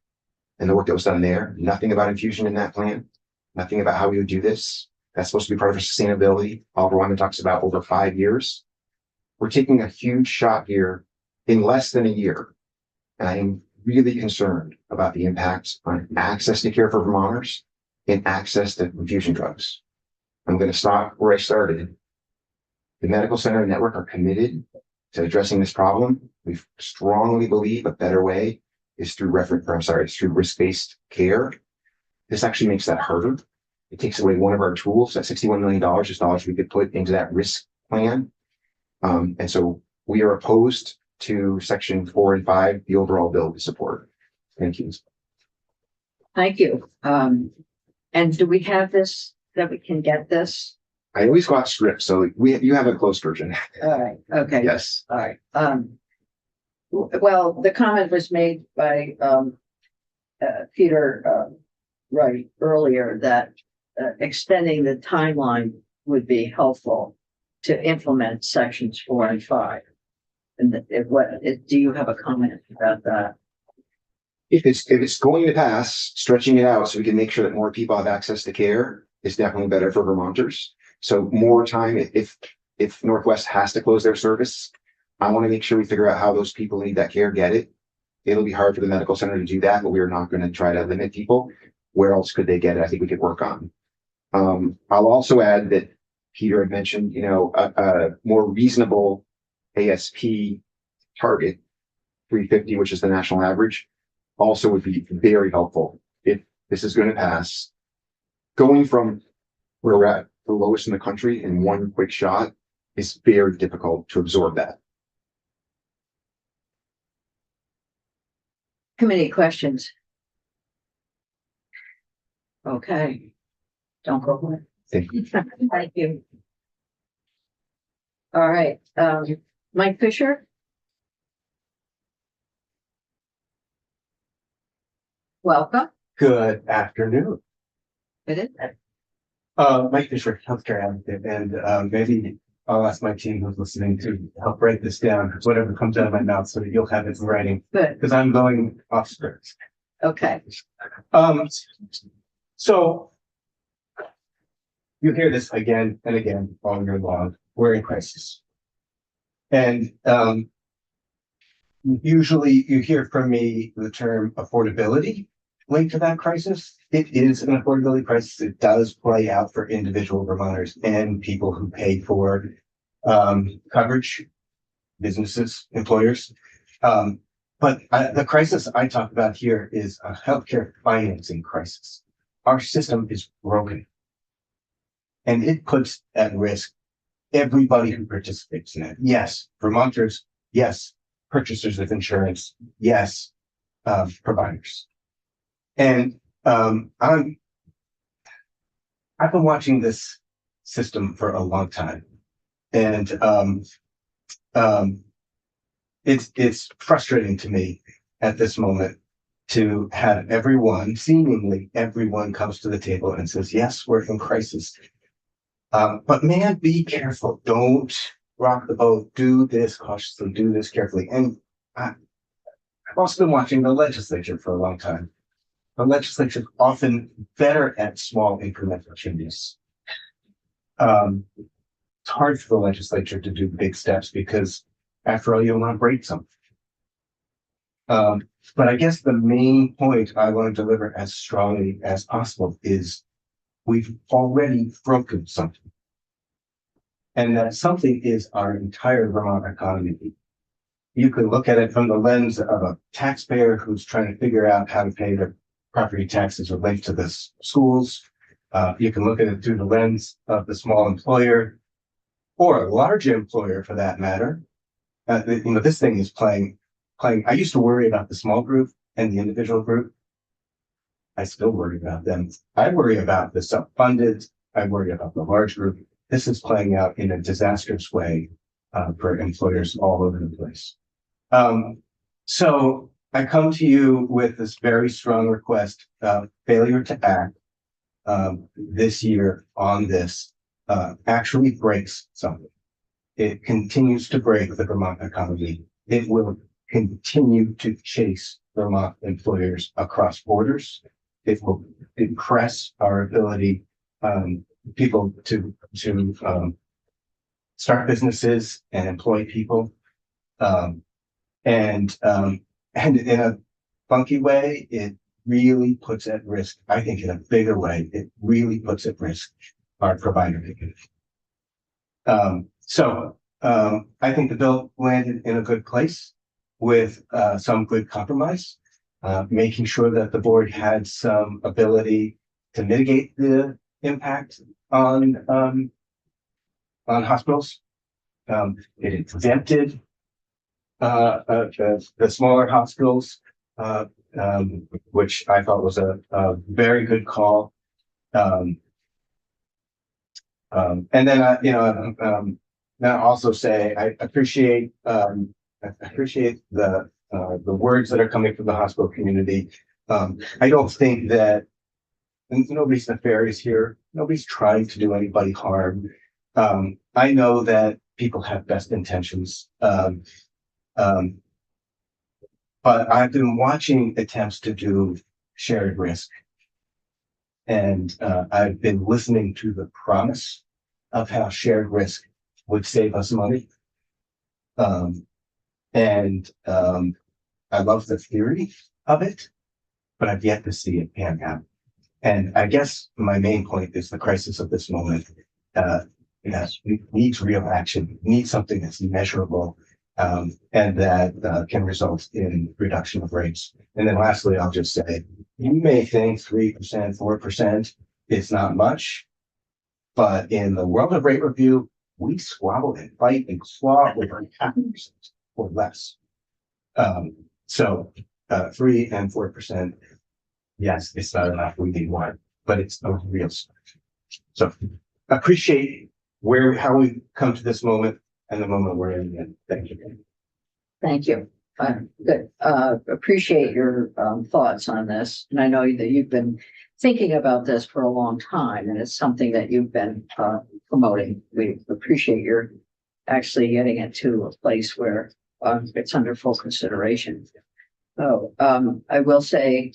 and the work that was done there. Nothing about infusion in that plan. Nothing about how we would do this. That's supposed to be part of our sustainability. Oliver Wyman talks about over 5 years. We're taking a huge shot here in less than a year. And I am really concerned about the impact on access to care for Vermonters and access to infusion drugs. I'm going to stop where I started. The medical center network are committed to addressing this problem. We strongly believe a better way is through through risk-based care. This actually makes that harder. It takes away one of our tools. That $61 million is dollars we could put into that risk plan. And so we are opposed to section 4 and 5, the overall bill we support. Thank you. Thank you. And do we have this, that we can get this? I always got scripts, so you have a closed version. All right, okay. Yes. All right. Well, the comment was made by Peter Wright earlier that extending the timeline would be helpful to implement sections 4 and 5. And do you have a comment about that? If it's going to pass, stretching it out so we can make sure that more people have access to care is definitely better for Vermonters. So more time, if Northwest has to close their service, I want to make sure we figure out how those people who need that care get it. It'll be hard for the medical center to do that, but we are not going to try to limit people. Where else could they get it? I think we could work on. I'll also add that Peter had mentioned, a more reasonable ASP target, 350, which is the national average, also would be very helpful if this is going to pass. Going from where we're at, the lowest in the country, in one quick shot is very difficult to absorb that. Committee questions? Okay. Don't go away. Thank you. Thank you. All right, Mike Fisher? Welcome. Good afternoon. It is. Mike Fisher, healthcare advocate, and maybe I'll ask my team who's listening to help write this down, whatever comes out of my mouth, so that you'll have it in writing, Good. because I'm going off script. Okay. So you hear this again and again all year long. We're in crisis, and usually you hear from me the term affordability linked to that crisis. It is an affordability crisis. It does play out for individual Vermonters and people who pay for coverage, businesses, employers. But the crisis I talk about here is a healthcare financing crisis. Our system is broken, and it puts at risk everybody who participates in it. Yes, Vermonters. Yes, purchasers of insurance. Yes, providers. And I've been watching this system for a long time, and it's frustrating to me at this moment to have seemingly everyone comes to the table and says, yes, we're in crisis. But man, be careful. Don't rock the boat. Do this cautiously, do this carefully. And I've also been watching the legislature for a long time. The legislature is often better at small incremental changes. It's hard for the legislature to do big steps because, after all, you want to break something. But I guess the main point I want to deliver as strongly as possible is we've already broken something. And that something is our entire Vermont economy. You can look at it from the lens of a taxpayer who's trying to figure out how to pay their property taxes related to the schools. You can look at it through the lens of the small employer or a large employer for that matter. This thing is playing. I used to worry about the small group and the individual group. I still worry about them. I worry about the self-funded. I worry about the large group. This is playing out in a disastrous way for employers all over the place. So I come to you with this very strong request, failure to act this year on this actually breaks something. It continues to break the Vermont economy. It will continue to chase Vermont employers across borders. It will impress our ability, people to start businesses and employ people. And in a funky way, it really puts at risk, I think in a bigger way, it really puts at risk our provider community. I think the bill landed in a good place with some good compromise, making sure that the board had some ability to mitigate the impact on hospitals. It exempted the smaller hospitals, which I thought was a very good call. And then now also say I appreciate the words that are coming from the hospital community. I don't think that nobody's nefarious here. Nobody's trying to do anybody harm. I know that people have best intentions. But I've been watching attempts to do shared risk. And I've been listening to the promise of how shared risk would save us money. I love the theory of it, but I've yet to see it pan out. And I guess my main point is the crisis of this moment needs real action, needs something that's measurable, and that can result in reduction of rates. And then lastly, I'll just say, you may think 3%, 4% is not much, but in the world of rate review, we swallow and fight and claw over 0.5% or less. 3 and 4%, yes, it's not enough. We need more, but it's a real start. So appreciate how we come to this moment and the moment we're in. And thank you. Thank you. Good. Appreciate your thoughts on this. And I know that you've been thinking about this for a long time, and it's something that you've been promoting. We appreciate your actually getting it to a place where it's under full consideration. So I will say,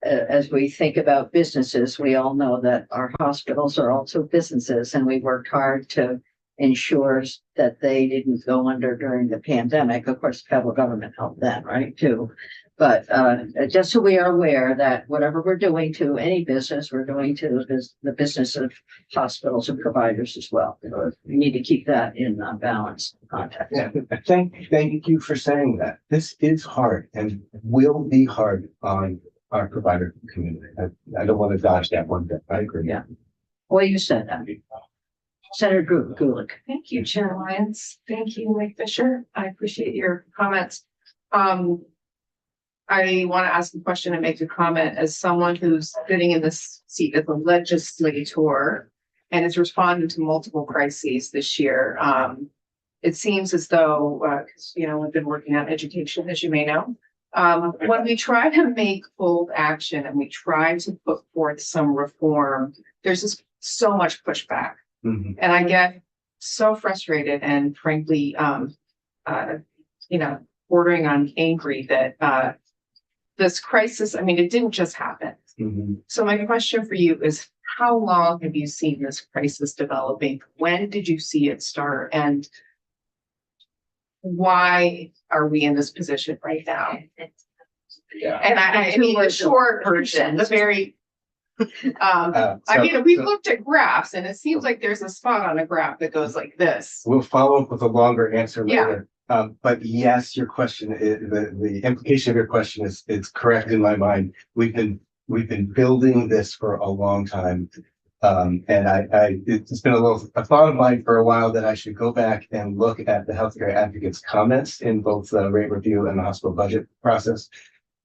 as we think about businesses, we all know that our hospitals are also businesses, and we worked hard to ensure that they didn't go under during the pandemic. Of course, the federal government helped then, right, too. But just so we are aware that whatever we're doing to any business, we're doing to the business of hospitals and providers as well. So we need to keep that in balance context. Yeah, thank you for saying that. This is hard and will be hard on our provider community. I don't want to dodge that one bit. I agree. Yeah. Well, you said that. Senator Gulick. Thank you, Chair Lyons. Thank you, Mike Fisher. I appreciate your comments. I want to ask a question and make a comment as someone who's sitting in this seat as a legislator and has responded to multiple crises this year. It seems as though, we've been working on education, as you may know. When we try to make bold action and we try to put forth some reform, there's just so much pushback. Mm-hmm. And I get so frustrated and frankly, bordering on angry that this crisis, it didn't just happen. Mm-hmm. So my question for you is, how long have you seen this crisis developing? When did you see it start? And why are we in this position right now? Yeah. And I mean, the short version, the very, we've looked at graphs and it seems like there's a spot on a graph that goes like this. We'll follow up with a longer answer Yeah. later. But yes, your question, the implication of your question is correct in my mind. We've been building this for a long time. And it's been a thought of mine for a while that I should go back and look at the healthcare advocates' comments in both the rate review and the hospital budget process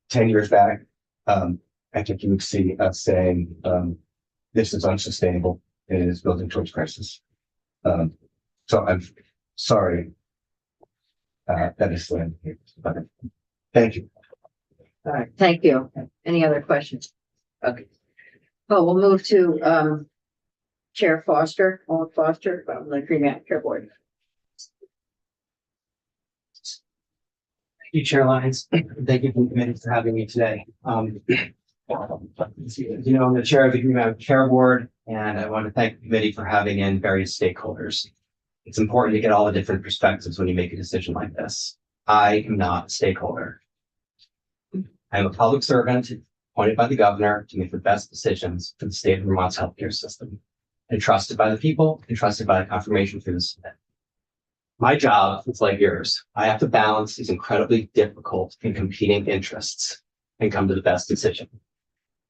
10 years back. I think you would see us saying, this is unsustainable. It is building towards crisis. So I'm sorry. That is the end. Thank you. All right, thank you. Any other questions? Okay. Well, we'll move to Chair Foster, Owen Foster, from the Green Mountain Care Board. you, Chair Lyons. Thank you for the committee for having me today. You know, I'm the chair of the Green Mountain Care Board, and I want to thank the committee for having in various stakeholders. It's important to get all the different perspectives when you make a decision like this. I am not a stakeholder. I'm a public servant appointed by the governor to make the best decisions for the state of Vermont's healthcare system, and trusted by the people and trusted by the confirmation through the Senate. My job is like yours. I have to balance these incredibly difficult and competing interests and come to the best decision.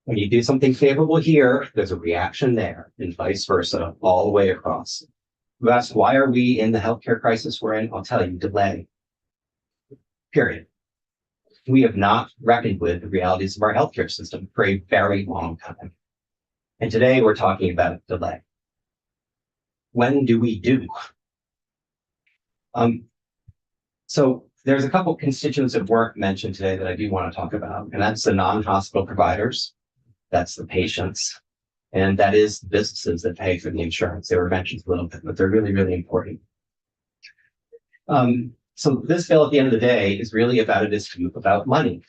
When you do something favorable here, there's a reaction there, and vice versa, all the way across. You ask, why are we in the healthcare crisis we're in? I'll tell you, delay. Period. We have not reckoned with the realities of our healthcare system for a very long time. And today we're talking about delay. When do we do? So there's a couple constituents that weren't mentioned today that I do want to talk about, and that's the non-hospital providers, that's the patients, and that is the businesses that pay for the insurance. They were mentioned a little bit, but they're really, really important. So this bill at the end of the day is really about a dispute about money.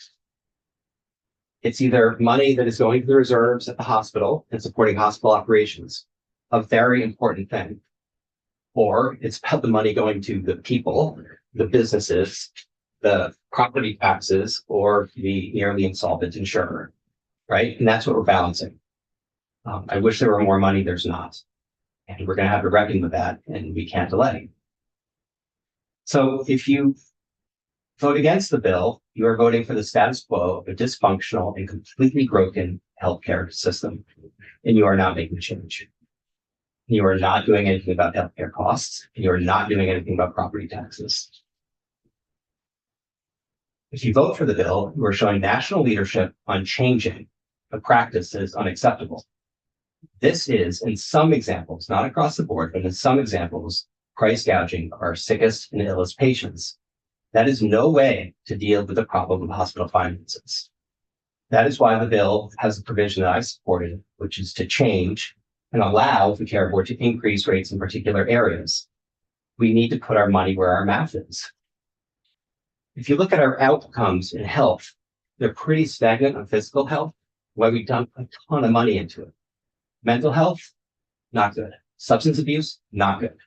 It's either money that is going to the reserves at the hospital and supporting hospital operations, a very important thing, or it's about the money going to the people, the businesses, the property taxes, or the nearly insolvent insurer, right? And that's what we're balancing. I wish there were more money, there's not. And we're going to have to reckon with that, and we can't delay. So if you vote against the bill, you are voting for the status quo of a dysfunctional and completely broken healthcare system, and you are not making a change. You are not doing anything about healthcare costs. You are not doing anything about property taxes. If you vote for the bill, you are showing national leadership on changing a practice that is unacceptable. This is, in some examples, not across the board, but in some examples, price gouging our sickest and illest patients. That is no way to deal with the problem of hospital finances. That is why the bill has a provision that I supported, which is to change and allow the care board to increase rates in particular areas. We need to put our money where our mouth is. If you look at our outcomes in health, they're pretty stagnant on physical health, why we've done a ton of money into it. Mental health, not good. Substance abuse, not good.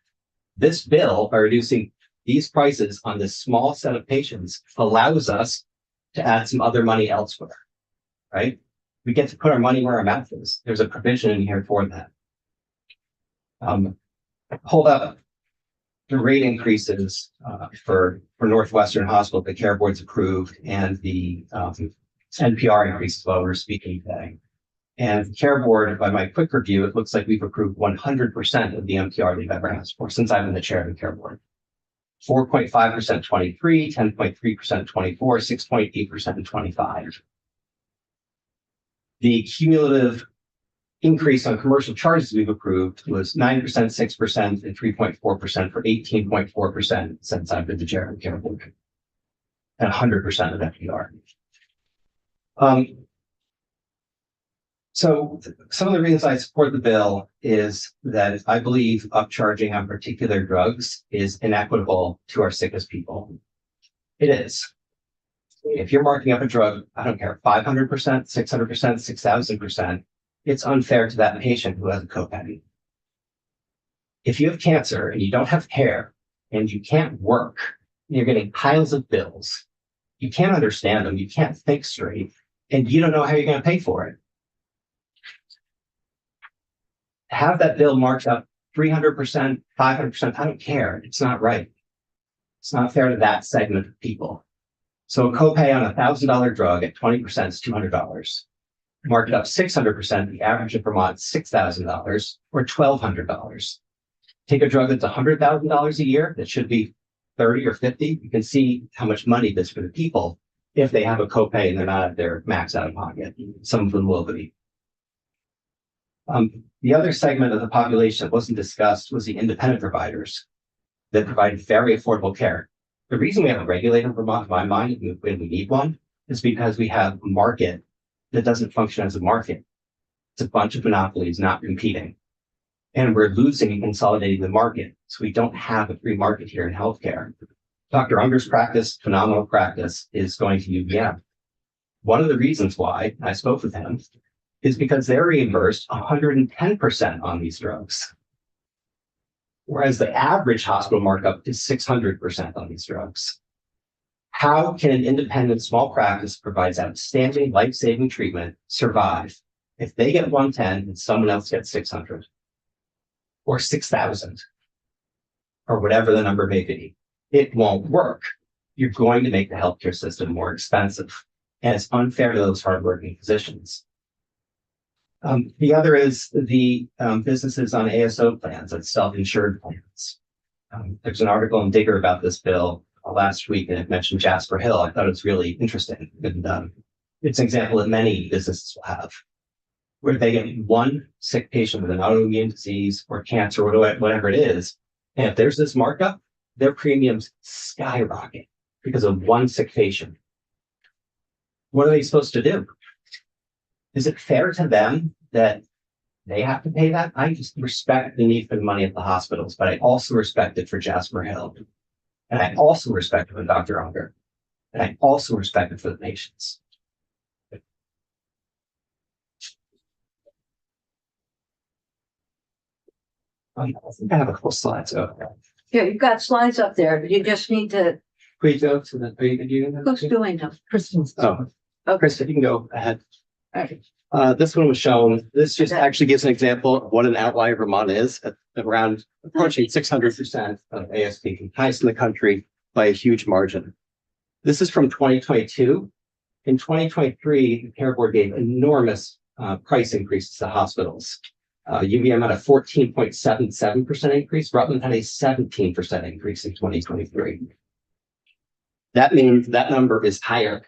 This bill, by reducing these prices on this small set of patients, allows us to add some other money elsewhere, right? We get to put our money where our mouth is. There's a provision in here for that. Hold up the rate increases for Northwestern Hospital, the care board's approved, and the NPR increases while we're speaking today. And the care board, by my quick review, it looks like we've approved 100% of the NPR they've ever asked for since I've been the chair of the care board. 4.5% 23, 10.3% 24, 6.8% in 25. The cumulative increase on commercial charges we've approved was 9%, 6%, and 3.4% for 18.4% since I've been the chair of the care board, and 100% of NPR. So some of the reasons I support the bill is that I believe upcharging on particular drugs is inequitable to our sickest people. It is. If you're marking up a drug, I don't care, 500%, 600%, 6,000%, it's unfair to that patient who has a copay. If you have cancer and you don't have care and you can't work, and you're getting piles of bills, you can't understand them, you can't think straight, and you don't know how you're going to pay for it. Have that bill marked up 300%, 500%, I don't care. It's not right. It's not fair to that segment of people. So a copay on a $1,000 drug at 20% is $200. Mark it up 600%, the average in Vermont is $6,000 or $1,200. Take a drug that's $100,000 a year, that should be 30 or 50. You can see how much money this for the people if they have a copay and they're not at their max out of pocket. Some of them will be. The other segment of the population that wasn't discussed was the independent providers that provide very affordable care. The reason we have a regulator in Vermont, in my mind, and we need one, is because we have a market that doesn't function as a market. It's a bunch of monopolies not competing. And we're losing and consolidating the market. So we don't have a free market here in healthcare. Dr. Unger's practice, phenomenal practice, is going to UVM. One of the reasons why I spoke with him is because they're reimbursed 110% on these drugs. Whereas the average hospital markup is 600% on these drugs. How can an independent small practice that provides outstanding life-saving treatment survive if they get 110 and someone else gets 600 or 6,000 or whatever the number may be? It won't work. You're going to make the healthcare system more expensive, and it's unfair to those hardworking physicians. The other is the businesses on ASO plans, and self-insured plans. There's an article in Digger about this bill last week, and it mentioned Jasper Hill. I thought it was really interesting. And it's an example that many businesses will have, where they get one sick patient with an autoimmune disease or cancer or whatever it is. And if there's this markup, their premiums skyrocket because of one sick patient. What are they supposed to do? Is it fair to them that they have to pay that? I just respect the need for the money at the hospitals, but I also respect it for Jasper Hill. And I also respect it for Dr. Unger. And I also respect it for the patients. I think I have a couple slides. Yeah, you've got slides up there, but you just need to, Please go to the, are you doing that? who's doing them? Kristen's. Oh, Okay. Krista, you can go ahead. Alright. This one was shown. This just Okay. actually gives an example of what an outlier Vermont is at around approaching 600% of ASP, highest in the country by a huge margin. This is from 2022. In 2023, the Care Board gave enormous price increases to hospitals. UVM had a 14.77% increase. Rutland had a 17% increase in 2023. That means that number is higher.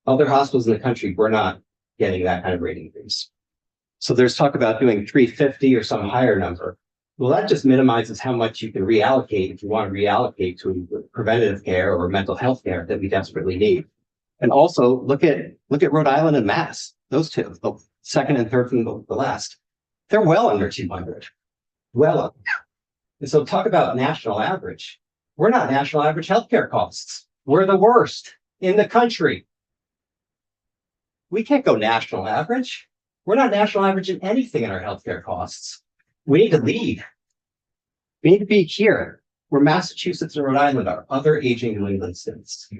Other hospitals in the country were not getting that kind of rate increase. So there's talk about doing 350 or some higher number. Well, that just minimizes how much you can reallocate if you want to reallocate to preventative care or mental health care that we desperately need. And also look at Rhode Island and Mass. Those two, the second and third from the last. They're well under 200. Well under. And so talk about national average. We're not national average healthcare costs. We're the worst in the country. We can't go national average. We're not national average in anything in our healthcare costs. We need to lead. We need to be here where Massachusetts and Rhode Island are, other aging New England states.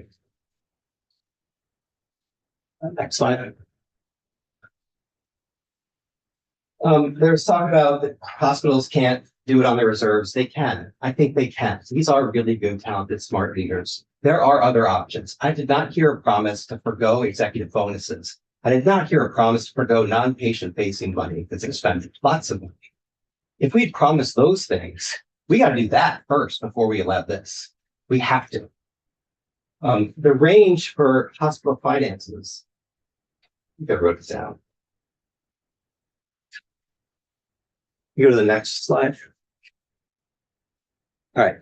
Next slide. There's talk about that hospitals can't do it on their reserves. They can. I think they can. These are really good, talented, smart leaders. There are other options. I did not hear a promise to forgo executive bonuses. I did not hear a promise to forgo non-patient facing money that's expended. Lots of money. If we'd promised those things, we got to do that first before we allow this. We have to. The range for hospital finances. I think I wrote this down. You go to the next slide. All right.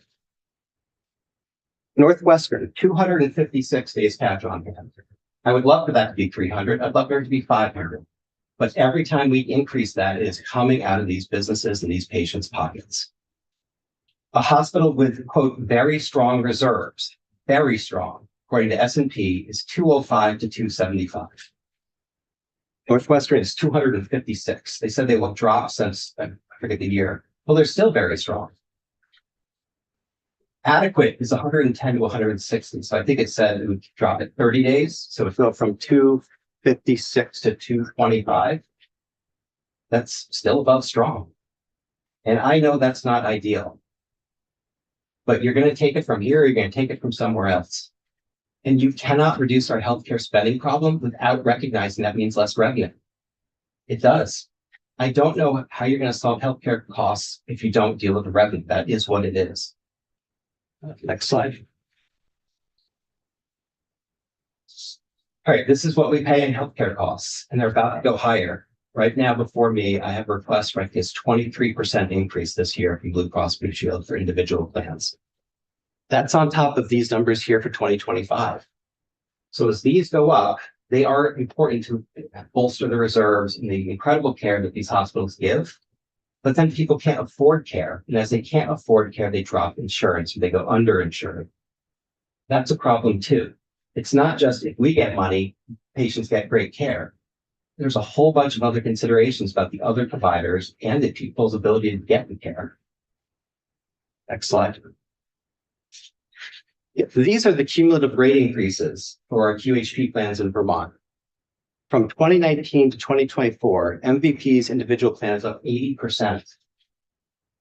Northwestern, 256 days cash on hand. I would love for that to be 300. I'd love for it to be 500. But every time we increase that, it is coming out of these businesses and these patients' pockets. A hospital with, quote, very strong reserves, very strong, according to S&P, is 205 to 275. Northwestern is 256. They said they will drop since, I forget the year. Well, they're still very strong. Adequate is 110 to 160. So I think it said it would drop at 30 days. So it would go from 256 to 225. That's still above strong. And I know that's not ideal. But you're going to take it from here, or you're going to take it from somewhere else. And you cannot reduce our healthcare spending problem without recognizing that means less revenue. It does. I don't know how you're going to solve healthcare costs if you don't deal with the revenue. That is what it is. Next slide. All right, this is what we pay in healthcare costs, and they're about to go higher. Right now, before me, I have a request for this 23% increase this year from Blue Cross Blue Shield for individual plans. That's on top of these numbers here for 2025. So as these go up, they are important to bolster the reserves and the incredible care that these hospitals give. But then people can't afford care. And as they can't afford care, they drop insurance or they go underinsured. That's a problem too. It's not just if we get money, patients get great care. There's a whole bunch of other considerations about the other providers and the people's ability to get the care. Next slide. Yeah, these are the cumulative rate increases for our QHP plans in Vermont. From 2019 to 2024, MVP's individual plan is up 80%.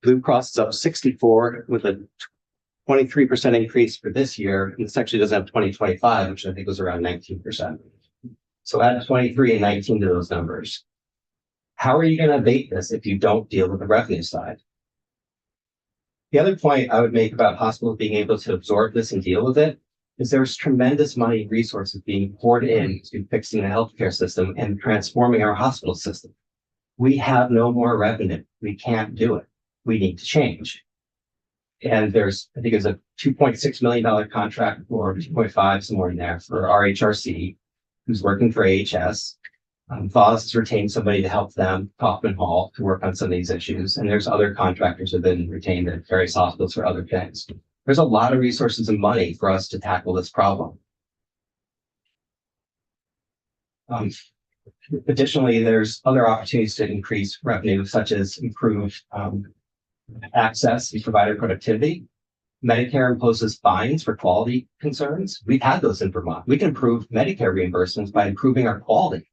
Blue Cross is up 64 with a 23% increase for this year. And this actually doesn't have 2025, which I think was around 19%. So add 23 and 19 to those numbers. How are you going to abate this if you don't deal with the revenue side? The other point I would make about hospitals being able to absorb this and deal with it is there's tremendous money and resources being poured into fixing the healthcare system and transforming our hospital system. We have no more revenue. We can't do it. We need to change. And there's, I think it's a $2.6 million contract or 2.5, somewhere in there for RHRC, who's working for AHS. Voss has retained somebody to help them, Kaufman Hall, to work on some of these issues. And there's other contractors who have been retained at various hospitals for other things. There's a lot of resources and money for us to tackle this problem. Additionally, there's other opportunities to increase revenue, such as improved access and provider productivity. Medicare imposes fines for quality concerns. We've had those in Vermont. We can improve Medicare reimbursements by improving our quality.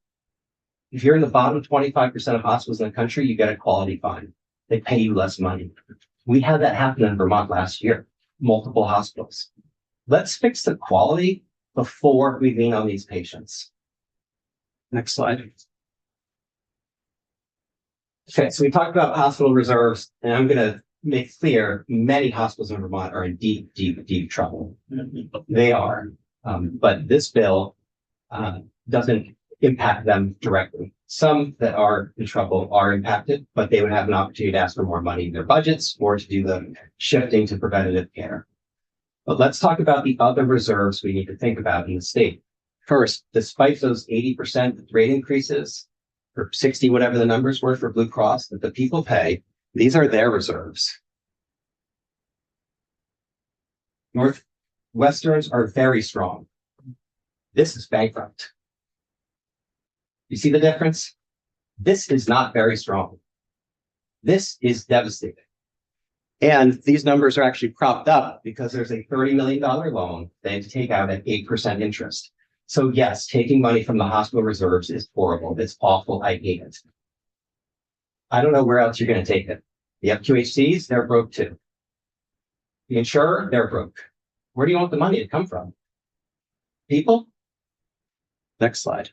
If you're in the bottom 25% of hospitals in the country, you get a quality fine. They pay you less money. We had that happen in Vermont last year, multiple hospitals. Let's fix the quality before we lean on these patients. Next slide. Okay, so we talked about hospital reserves, and I'm going to make clear many hospitals in Vermont are in deep, deep, deep trouble. They are, but this bill doesn't impact them directly. Some that are in trouble are impacted, but they would have an opportunity to ask for more money in their budgets or to do the shifting to preventative care. But let's talk about the other reserves we need to think about in the state. First, despite those 80% rate increases, or 60, whatever the numbers were for Blue Cross that the people pay, these are their reserves. Northwesterns are very strong. This is bankrupt. You see the difference? This is not very strong. This is devastating. And these numbers are actually propped up because there's a $30 million loan they have to take out at 8% interest. So yes, taking money from the hospital reserves is horrible. It's awful. I hate it. I don't know where else you're going to take it. The FQHCs, they're broke too. The insurer, they're broke. Where do you want the money to come from? People? Next slide.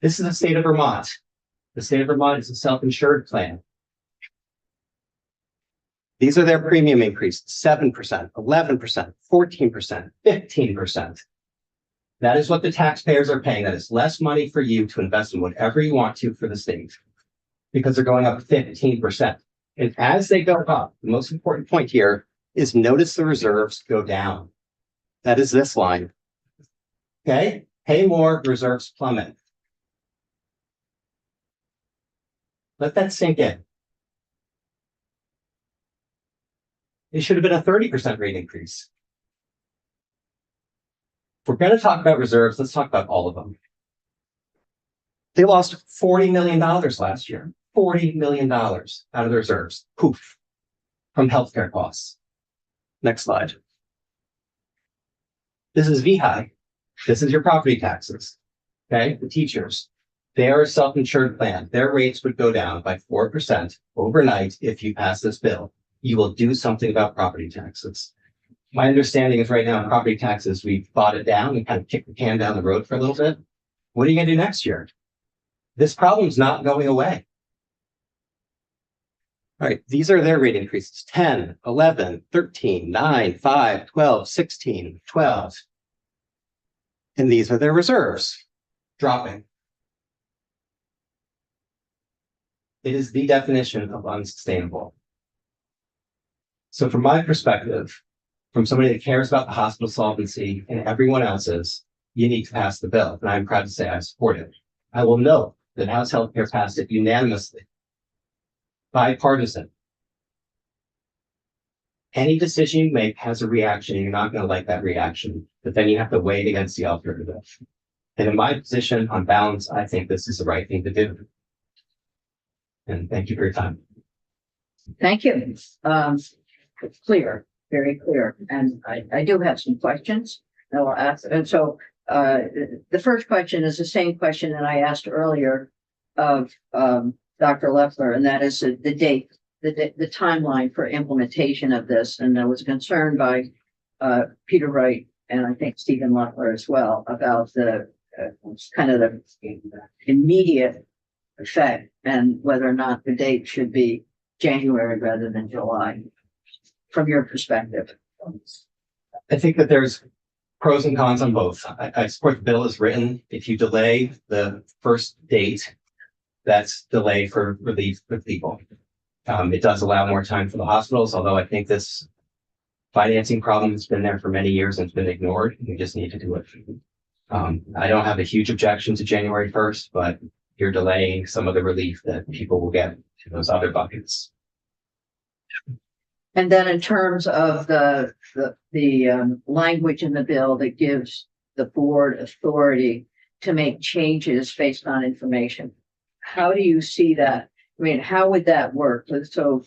This is the state of Vermont. The state of Vermont is a self-insured plan. These are their premium increase, 7%, 11%, 14%, 15%. That is what the taxpayers are paying. That is less money for you to invest in whatever you want to for the state, because they're going up 15%. And as they go up, the most important point here is notice the reserves go down. That is this line. Okay, pay more, reserves plummet. Let that sink in. It should have been a 30% rate increase. If we're going to talk about reserves, let's talk about all of them. They lost $40 million last year. $40 million out of the reserves. Poof. From healthcare costs. Next slide. This is VHI. This is your property taxes. Okay, the teachers. They are a self-insured plan. Their rates would go down by 4% overnight if you pass this bill. You will do something about property taxes. My understanding is right now, property taxes, we've bought it down and kind of kicked the can down the road for a little bit. What are you going to do next year? This problem's not going away. All right, these are their rate increases, 10, 11, 13, 9, 5, 12, 16, 12. And these are their reserves, dropping. It is the definition of unsustainable. So from my perspective, from somebody that cares about the hospital solvency and everyone else's, you need to pass the bill. And I'm proud to say I support it. I will note that House Healthcare passed it unanimously, bipartisan. Any decision you make has a reaction. You're not going to like that reaction, but then you have to weigh it against the alternative. And in my position, on balance, I think this is the right thing to do. And thank you for your time. Thank you. It's clear, very clear. And I do have some questions that I'll ask. And so, the first question is the same question that I asked earlier of, Dr. Leffler, and that is the date, the timeline for implementation of this. And I was concerned by, Peter Wright and I think Stephen Leffler as well about the, kind of the immediate effect and whether or not the date should be January rather than July, from your perspective. I think that there's pros and cons on both. I support the bill as written. If you delay the first date, that's delay for relief for people. It does allow more time for the hospitals, although I think this financing problem has been there for many years and it's been ignored. We just need to do it. I don't have a huge objection to January 1st, but you're delaying some of the relief that people will get to those other buckets. And then in terms of the language in the bill that gives the board authority to make changes based on information, how do you see that? I mean, how would that work? So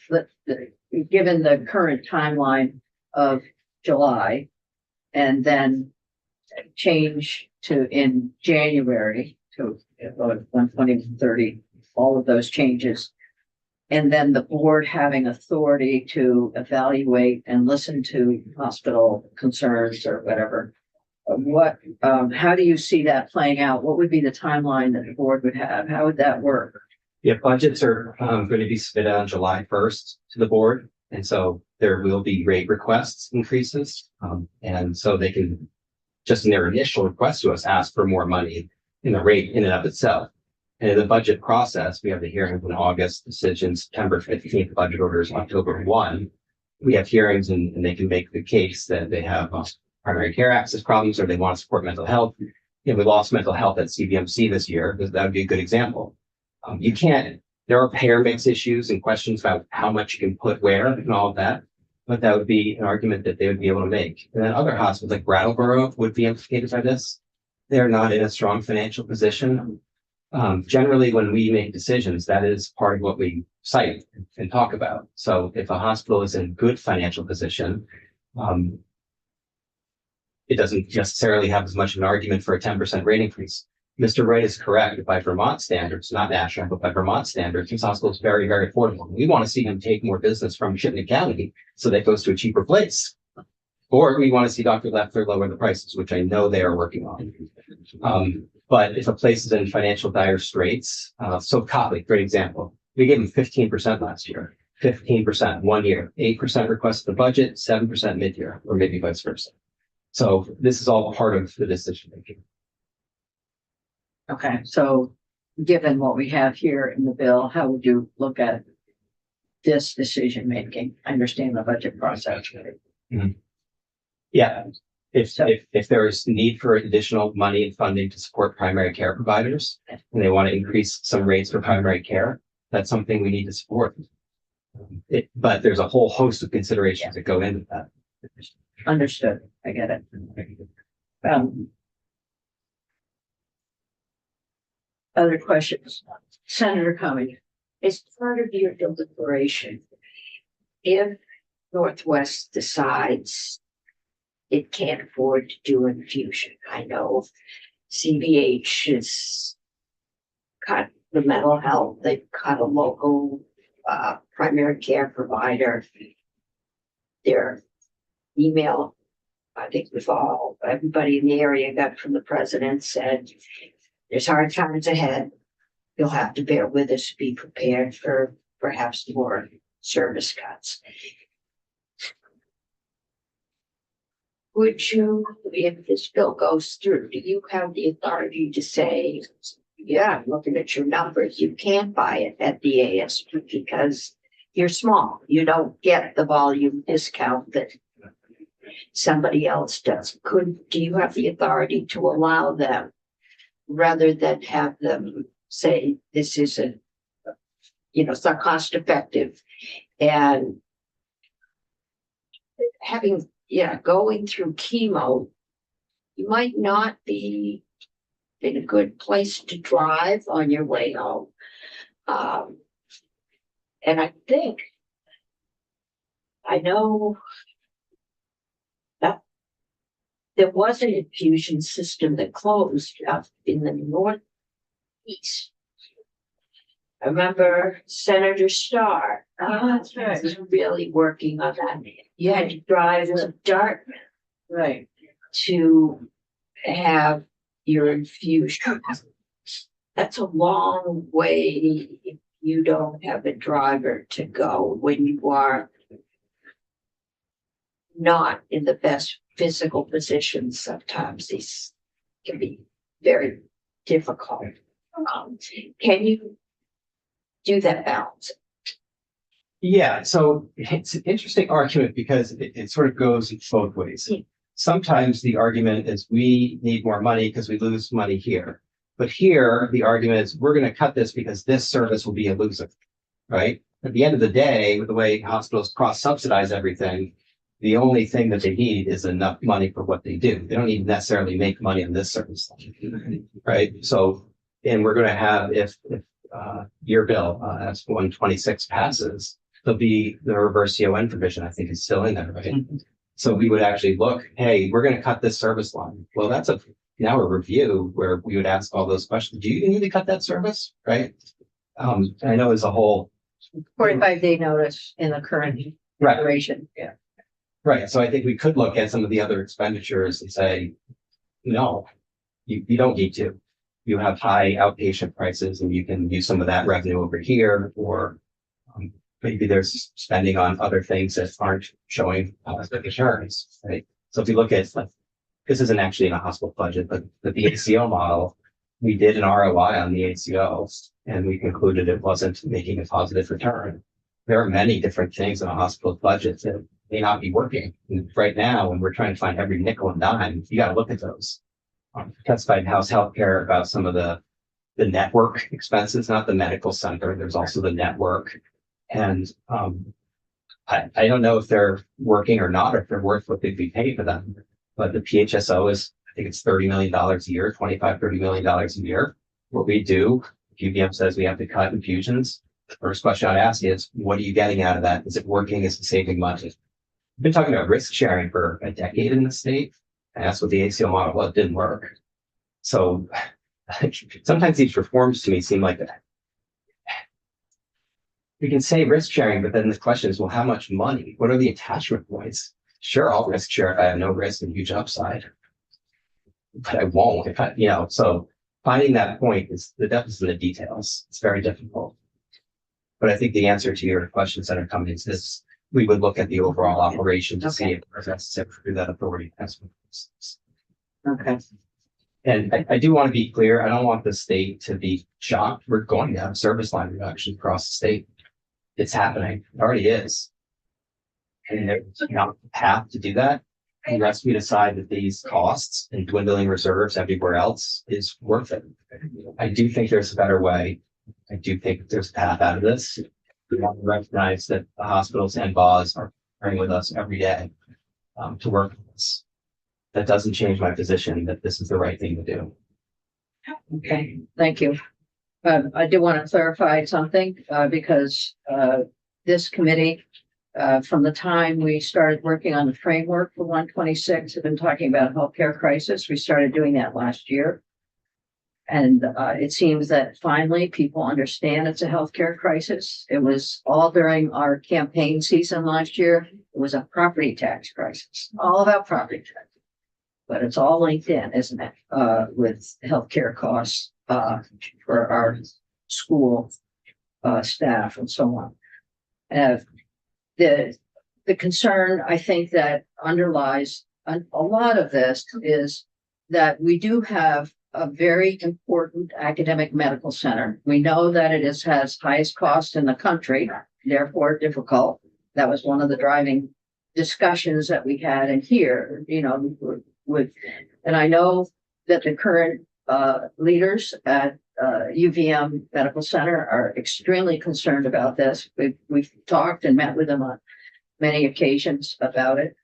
given the current timeline of July and then change to in January to 1/20/30, all of those changes. And then the board having authority to evaluate and listen to hospital concerns or whatever. How do you see that playing out? What would be the timeline that the board would have? How would that work? Yeah, budgets are going to be submitted on July 1st to the board. And so there will be rate requests increases. And so they can, just in their initial request to us, ask for more money in the rate in and of itself. And in the budget process, we have the hearings in August, decision September 15th, budget orders October 1. We have hearings and they can make the case that they have primary care access problems or they want to support mental health. You know, we lost mental health at CVMC this year. That would be a good example. There are payer mix issues and questions about how much you can put where and all of that. But that would be an argument that they would be able to make. And then other hospitals like Brattleboro would be implicated by this. They're not in a strong financial position. Generally, when we make decisions, that is part of what we cite and talk about. So if a hospital is in good financial position, it doesn't necessarily have as much of an argument for a 10% rate increase. Mr. Wright is correct. By Vermont standards, not national, but by Vermont standards, this hospital is very, very affordable. We want to see them take more business from Chittenden County so that goes to a cheaper place. Or we want to see Dr. Leffler lower the prices, which I know they are working on. But if a place is in financial dire straits, so Copley, great example. We gave them 15% last year, 15% 1 year, 8% request the budget, 7% mid-year, or maybe vice versa. So this is all part of the decision making. Okay, so given what we have here in the bill, how would you look at this decision making? I understand the budget process. Yeah, if there is need for additional money and funding to support primary care providers, and they want to increase some rates for primary care, that's something we need to support. But there's a whole host of considerations that go into that. Understood. I get it. Other questions? Senator Cummings. As part of your deliberation, if Northwest decides it can't afford to do infusion, I know CVH has cut the mental health, they've cut a local primary care provider. Their email, I think everybody in the area got from the president said, there's hard times ahead. You'll have to bear with us, be prepared for perhaps more service cuts. Would you, if this bill goes through, do you have the authority to say, yeah, looking at your numbers, you can't buy it at the ASP because you're small. You don't get the volume discount that somebody else does. Do you have the authority to allow them rather than have them say this isn't, it's not cost effective and having, going through chemo, you might not be in a good place to drive on your way home. And I know that there was an infusion system that closed up in the northeast. I remember Senator Starr. That's right. Was really working on that. You had to drive to Dartmouth. Right. To have your infusion. That's a long way if you don't have a driver to go when you are not in the best physical position. Sometimes these can be very difficult. Can you do that balance? Yeah, so it's an interesting argument because it sort of goes both ways. Yeah. Sometimes the argument is we need more money because we lose money here. But here, the argument is we're going to cut this because this service will be a loser, right? At the end of the day, with the way hospitals cross-subsidize everything, the only thing that they need is enough money for what they do. They don't need to necessarily make money on this service, right? So, and we're going to have, if your bill, as 126 passes, there'll be the reverse CON provision, I think is still in there, right? So we would actually look, hey, we're going to cut this service line. Well, that's now a review where we would ask all those questions. Do you need to cut that service? Right. I know as a whole 45-day notice in the current Right. iteration. Yeah. Right. So I think we could look at some of the other expenditures and say, no, you don't need to. You have high outpatient prices and you can use some of that revenue over here, or maybe there's spending on other things that aren't showing the insurance, right? So if you look at, this isn't actually in a hospital budget, but the ACO model, we did an ROI on the ACO and we concluded it wasn't making a positive return. There are many different things in a hospital budget that may not be working. And right now, when we're trying to find every nickel and dime, you got to look at those. Testified in House Healthcare about some of the network expenses, not the medical center. There's also the network. And I don't know if they're working or not, or if they're worth what they'd be paid for them. But the PHSO is, I think it's $30 million a year, $30 million a year. What we do, UVM says we have to cut infusions. The first question I'd ask is, what are you getting out of that? Is it working? Is it saving money? We've been talking about risk sharing for a decade in the state. And that's what the ACO model was. It didn't work. So sometimes these reforms to me seem like that. We can say risk sharing, but then the question is, well, how much money? What are the attachment points? Sure, I'll risk share if I have no risk and huge upside, but I won't if I, so finding that point is the deficit in the details. It's very difficult. But I think the answer to your questions that are coming is this: we would look at the overall operation to see if it's necessary through that authority. Okay. And I do want to be clear, I don't want the state to be shocked. We're going to have service line reduction across the state. It's happening. It already is. And there's not a path to do that unless we decide that these costs and dwindling reserves everywhere else is worth it. I do think there's a better way. I do think there's a path out of this. We want to recognize that the hospitals and BOS are partnering with us every day to work with us. That doesn't change my position that this is the right thing to do. Okay, thank you. I do want to clarify something because this committee, from the time we started working on the framework for 126, have been talking about healthcare crisis. We started doing that last year. And it seems that finally people understand it's a healthcare crisis. It was all during our campaign season last year. It was a property tax crisis, all about property tax. But it's all linked in, isn't it? With healthcare costs for our school staff and so on. The concern I think that underlies a lot of this is that we do have a very important academic medical center. We know that it has highest cost in the country, therefore difficult. That was one of the driving discussions that we had in here, and I know that the current leaders at UVM Medical Center are extremely concerned about this. We've talked and met with them on many occasions about it.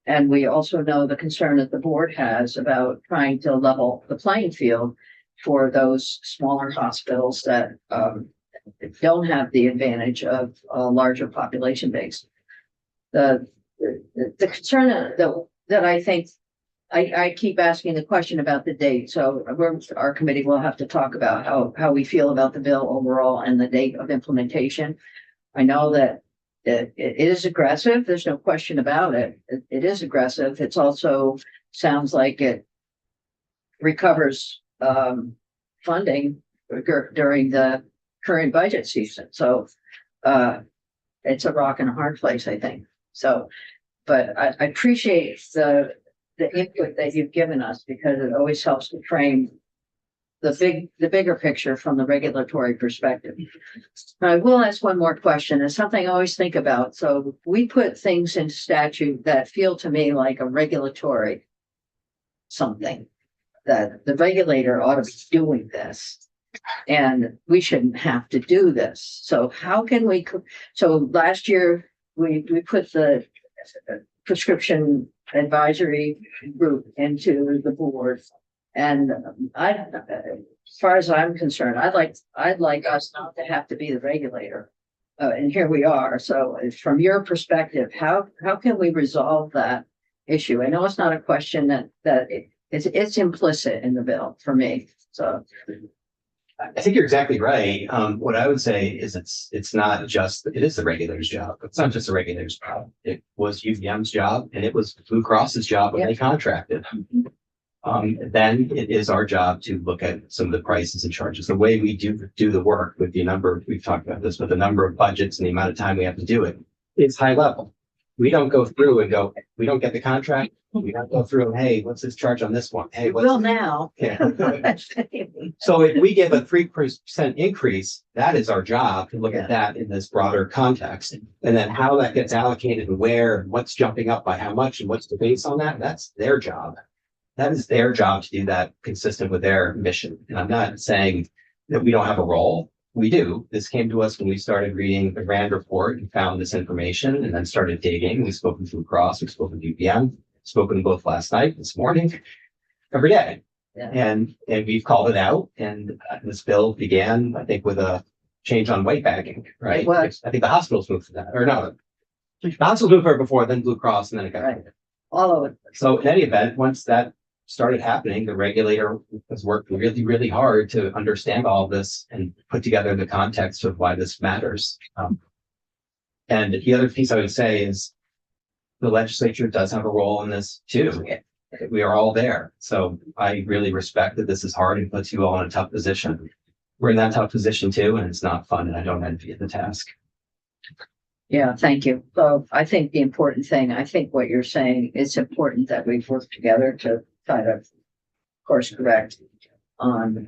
And we also know the concern that the board has about trying to level the playing field for those smaller hospitals that, don't have the advantage of a larger population base. The concern that I think, I keep asking the question about the date, so our committee will have to talk about how we feel about the bill overall and the date of implementation. I know that it is aggressive, there's no question about it. It is aggressive. It's also sounds like it recovers funding during the current budget season. So it's a rock and a hard place, I think. So, but I appreciate the input that you've given us, because it always helps to frame the bigger picture from the regulatory perspective. I will ask one more question. It's something I always think about. So we put things in statute that feel to me like a regulatory something, that the regulator ought to be doing this. And we shouldn't have to do this. So how can we, so last year we put the prescription advisory group into the board. And as far as I'm concerned, I'd like us not to have to be the regulator. And here we are. So from your perspective, how can we resolve that issue? I know it's not a question that it's implicit in the bill for me. So I think you're exactly right. What I would say is it's not just, it is the regulator's job. It's not just the regulator's job. It was UVM's job and it was Blue Cross's job when they contracted. Then it is our job to look at some of the prices and charges. The way we do the work with the number, we've talked about this, but the number of budgets and the amount of time we have to do it, it's high level. We don't go through and go, we don't get the contract. We don't go through and, hey, what's this charge on this one? Hey, we will now. Yeah. So if we give a 3% increase, that is our job to look at that in this broader context. And then how that gets allocated and where, and what's jumping up by how much and what's the base on that, that's their job. That is their job to do that consistent with their mission. And I'm not saying that we don't have a role. We do. This came to us when we started reading the RAND report and found this information and then started digging. We've spoken to Blue Cross, we've spoken to UVM, spoken both last night, this morning, every day. Yeah. And we've called it out. And this bill began, I think, with a change on weight bagging, right? It was. I think the hospitals moved to that, or no, the hospitals moved for it before, then Blue Cross, and then it got. Right. All of it. So in any event, once that started happening, the regulator has worked really, really hard to understand all of this and put together the context of why this matters. And the other piece I would say is the legislature does have a role in this too. We are all there. So I really respect that this is hard and puts you all in a tough position. We're in that tough position too, and it's not fun, and I don't envy the task. Yeah, thank you. So I think the important thing, I think what you're saying, it's important that we work together to try to course correct on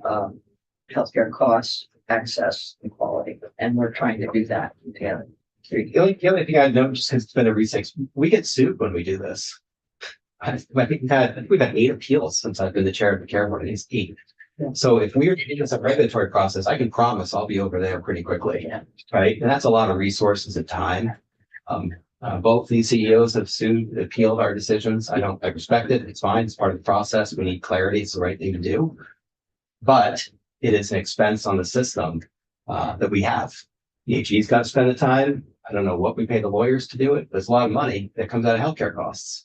healthcare costs, access, and quality. And we're trying to do that together. The only thing I'd note, just because it's been a recess, we get sued when we do this. I think we've had 8 appeals since I've been the chair of the care board. It's 8. Yeah. So if we're doing this a regulatory process, I can promise I'll be over there pretty quickly. Yeah. Right. And that's a lot of resources and time. Both these CEOs have appealed our decisions. I respect it. It's fine. It's part of the process. We need clarity. It's the right thing to do. But it is an expense on the system that we have. The HE's got to spend the time. I don't know what we pay the lawyers to do it. There's a lot of money that comes out of healthcare costs.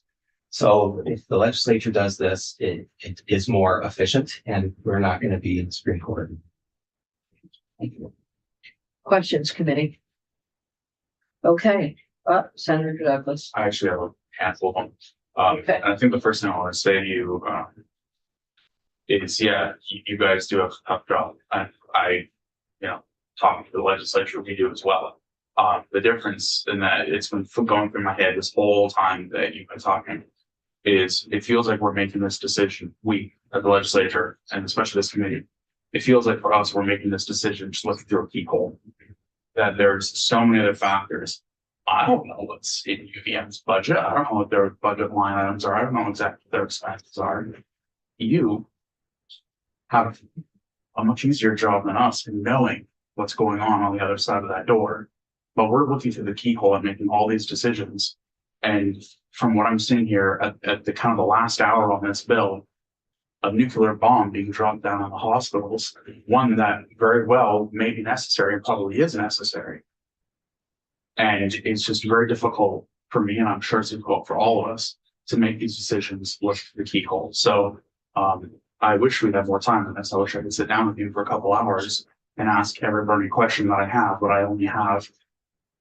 So if the legislature does this, it is more efficient, and we're not going to be in the Supreme Court. Thank you. Questions, committee? Okay, Senator Douglas. I actually have a handful of them. Okay. And I think the first thing I want to say to you, is, yeah, you guys do have a tough job. And talking to the legislature, we do as well. The difference in that it's been going through my head this whole time that you've been talking is it feels like we're making this decision, we at the legislature, and especially this committee, it feels like for us, we're making this decision just looking through a peephole, that there's so many other factors. I don't know what's in UVM's budget. I don't know what their budget line items are. I don't know exactly what their expenses are. You have a much easier job than us in knowing what's going on the other side of that door. but we're looking through the keyhole and making all these decisions. And from what I'm seeing here at the kind of the last hour on this bill, a nuclear bomb being dropped down on the hospitals, one that very well may be necessary and probably is necessary. And it's just very difficult for me, and I'm sure it's difficult for all of us, to make these decisions with the keyhole. So I wish we'd have more time on this. I wish I could sit down with you for a couple hours and ask every burning question that I have, but I only have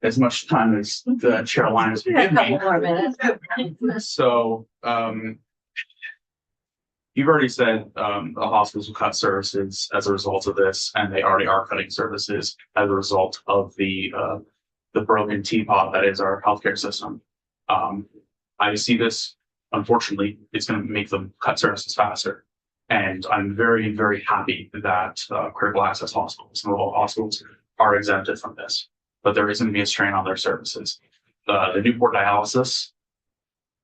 as much time as the chair line has We have a given me. couple more minutes. So you've already said the hospitals will cut services as a result of this, and they already are cutting services as a result of the broken teapot that is our healthcare system. I see this, unfortunately, it's going to make them cut services faster. And I'm very, very happy that critical access hospitals and rural hospitals are exempted from this. But there is going to be a strain on their services. The Newport dialysis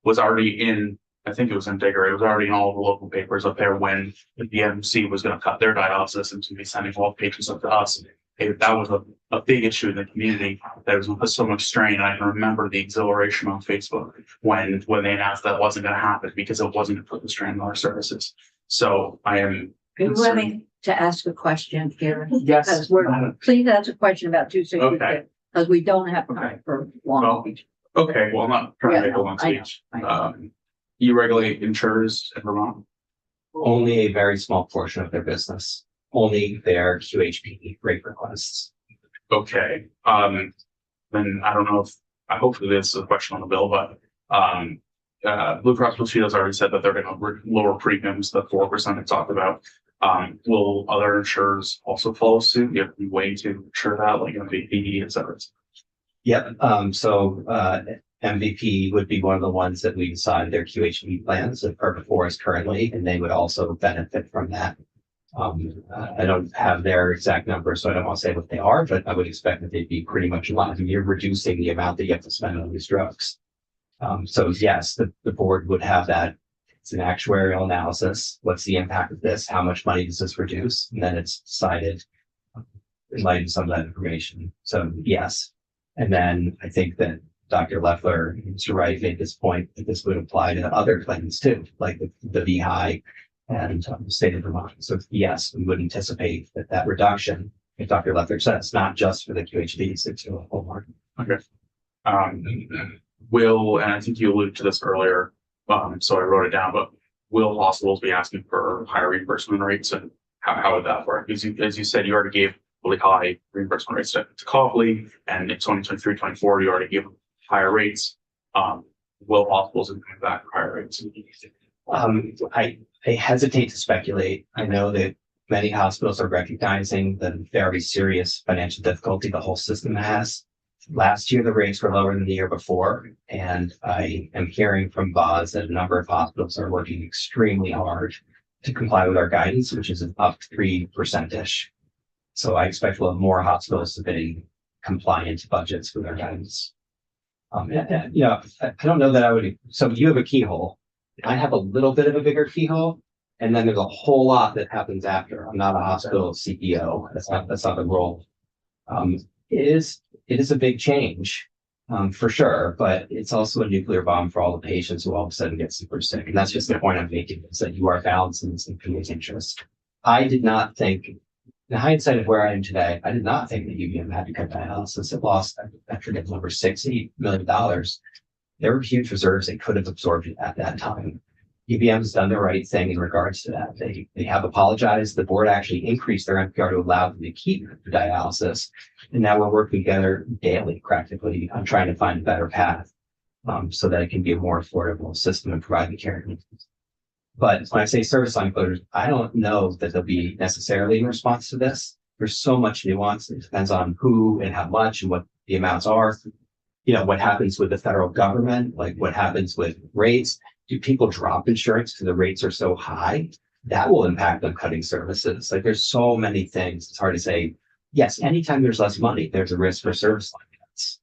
was already in, I think it was in Digger, it was already in all the local papers up there when the BMC was going to cut their dialysis and to be sending all the patients up to us. That was a big issue in the community that was going to put so much strain. I can remember the exhilaration on Facebook when they announced that wasn't going to happen because it wasn't going to put the strain on our services. So I am. Are you willing to ask a question here? Yes. Because please ask a question about 266, Okay. because we don't have time Okay. for long. Well, okay, well, I'm not trying to make a long I know, speech. I know. You regulate insurers in Vermont? Only a very small portion of their business, only their QHP rate requests. Okay, then I don't know if, hopefully this is a question on the bill, but, Blue Cross Blue Shield has already said that they're gonna lower premiums, the 4% I talked about. Will other insurers also follow suit? You have a way to ensure that, like MVP, et cetera? Yep, so MVP would be one of the ones that we decide their QHP plans that are before us currently, and they would also benefit from that. I don't have their exact numbers, so I don't want to say what they are, but I would expect that they'd be pretty much aligned. You're reducing the amount that you have to spend on these drugs. So yes, the board would have that. It's an actuarial analysis. What's the impact of this? How much money does this reduce? And then it's decided in light of some of that information. So yes. And then I think that Dr. Leffler and Mr. Wright made this point that this would apply to other plans too, like the VHI and the state of Vermont. So yes, we would anticipate that reduction, if Dr. Leffler says, not just for the QHBs, it's for the whole market. Okay. And I think you alluded to this earlier, so I wrote it down, but will hospitals be asking for higher reimbursement rates, and how would that work? As you said, you already gave really high reimbursement rates to Copley, and in 2023-24, you already gave higher rates. Will hospitals be coming back for higher rates? I hesitate to speculate. I know that many hospitals are recognizing the very serious financial difficulty the whole system has. Last year, the rates were lower than the year before, and I am hearing from Boz that a number of hospitals are working extremely hard to comply with our guidance, which is up 3%-ish. So I expect we'll have more hospitals submitting compliant budgets for their guidance. I don't know that I would. So you have a keyhole. I have a little bit of a bigger keyhole, and then there's a whole lot that happens after. I'm not a hospital CEO. That's not the role. It is a big change, for sure, but it's also a nuclear bomb for all the patients who all of a sudden get super sick. And that's just the point I'm making, is that you are balancing this in people's interest. I did not think, in hindsight of where I am today, I did not think that UVM had to cut dialysis. It lost, I forget, over $60 million. There were huge reserves they could have absorbed at that time. UVM has done the right thing in regards to that. They have apologized. The board actually increased their NPR to allow them to keep the dialysis. And now we're working together daily, practically, on trying to find a better path so that it can be a more affordable system and provide the care. But when I say service line closures, I don't know that they'll be necessarily in response to this. There's so much nuance. It depends on who and how much and what the amounts are. You know, what happens with the federal government, like what happens with rates. Do people drop insurance because the rates are so high? That will impact them cutting services. Like there's so many things. It's hard to say, yes, anytime there's less money, there's a risk for service line cuts.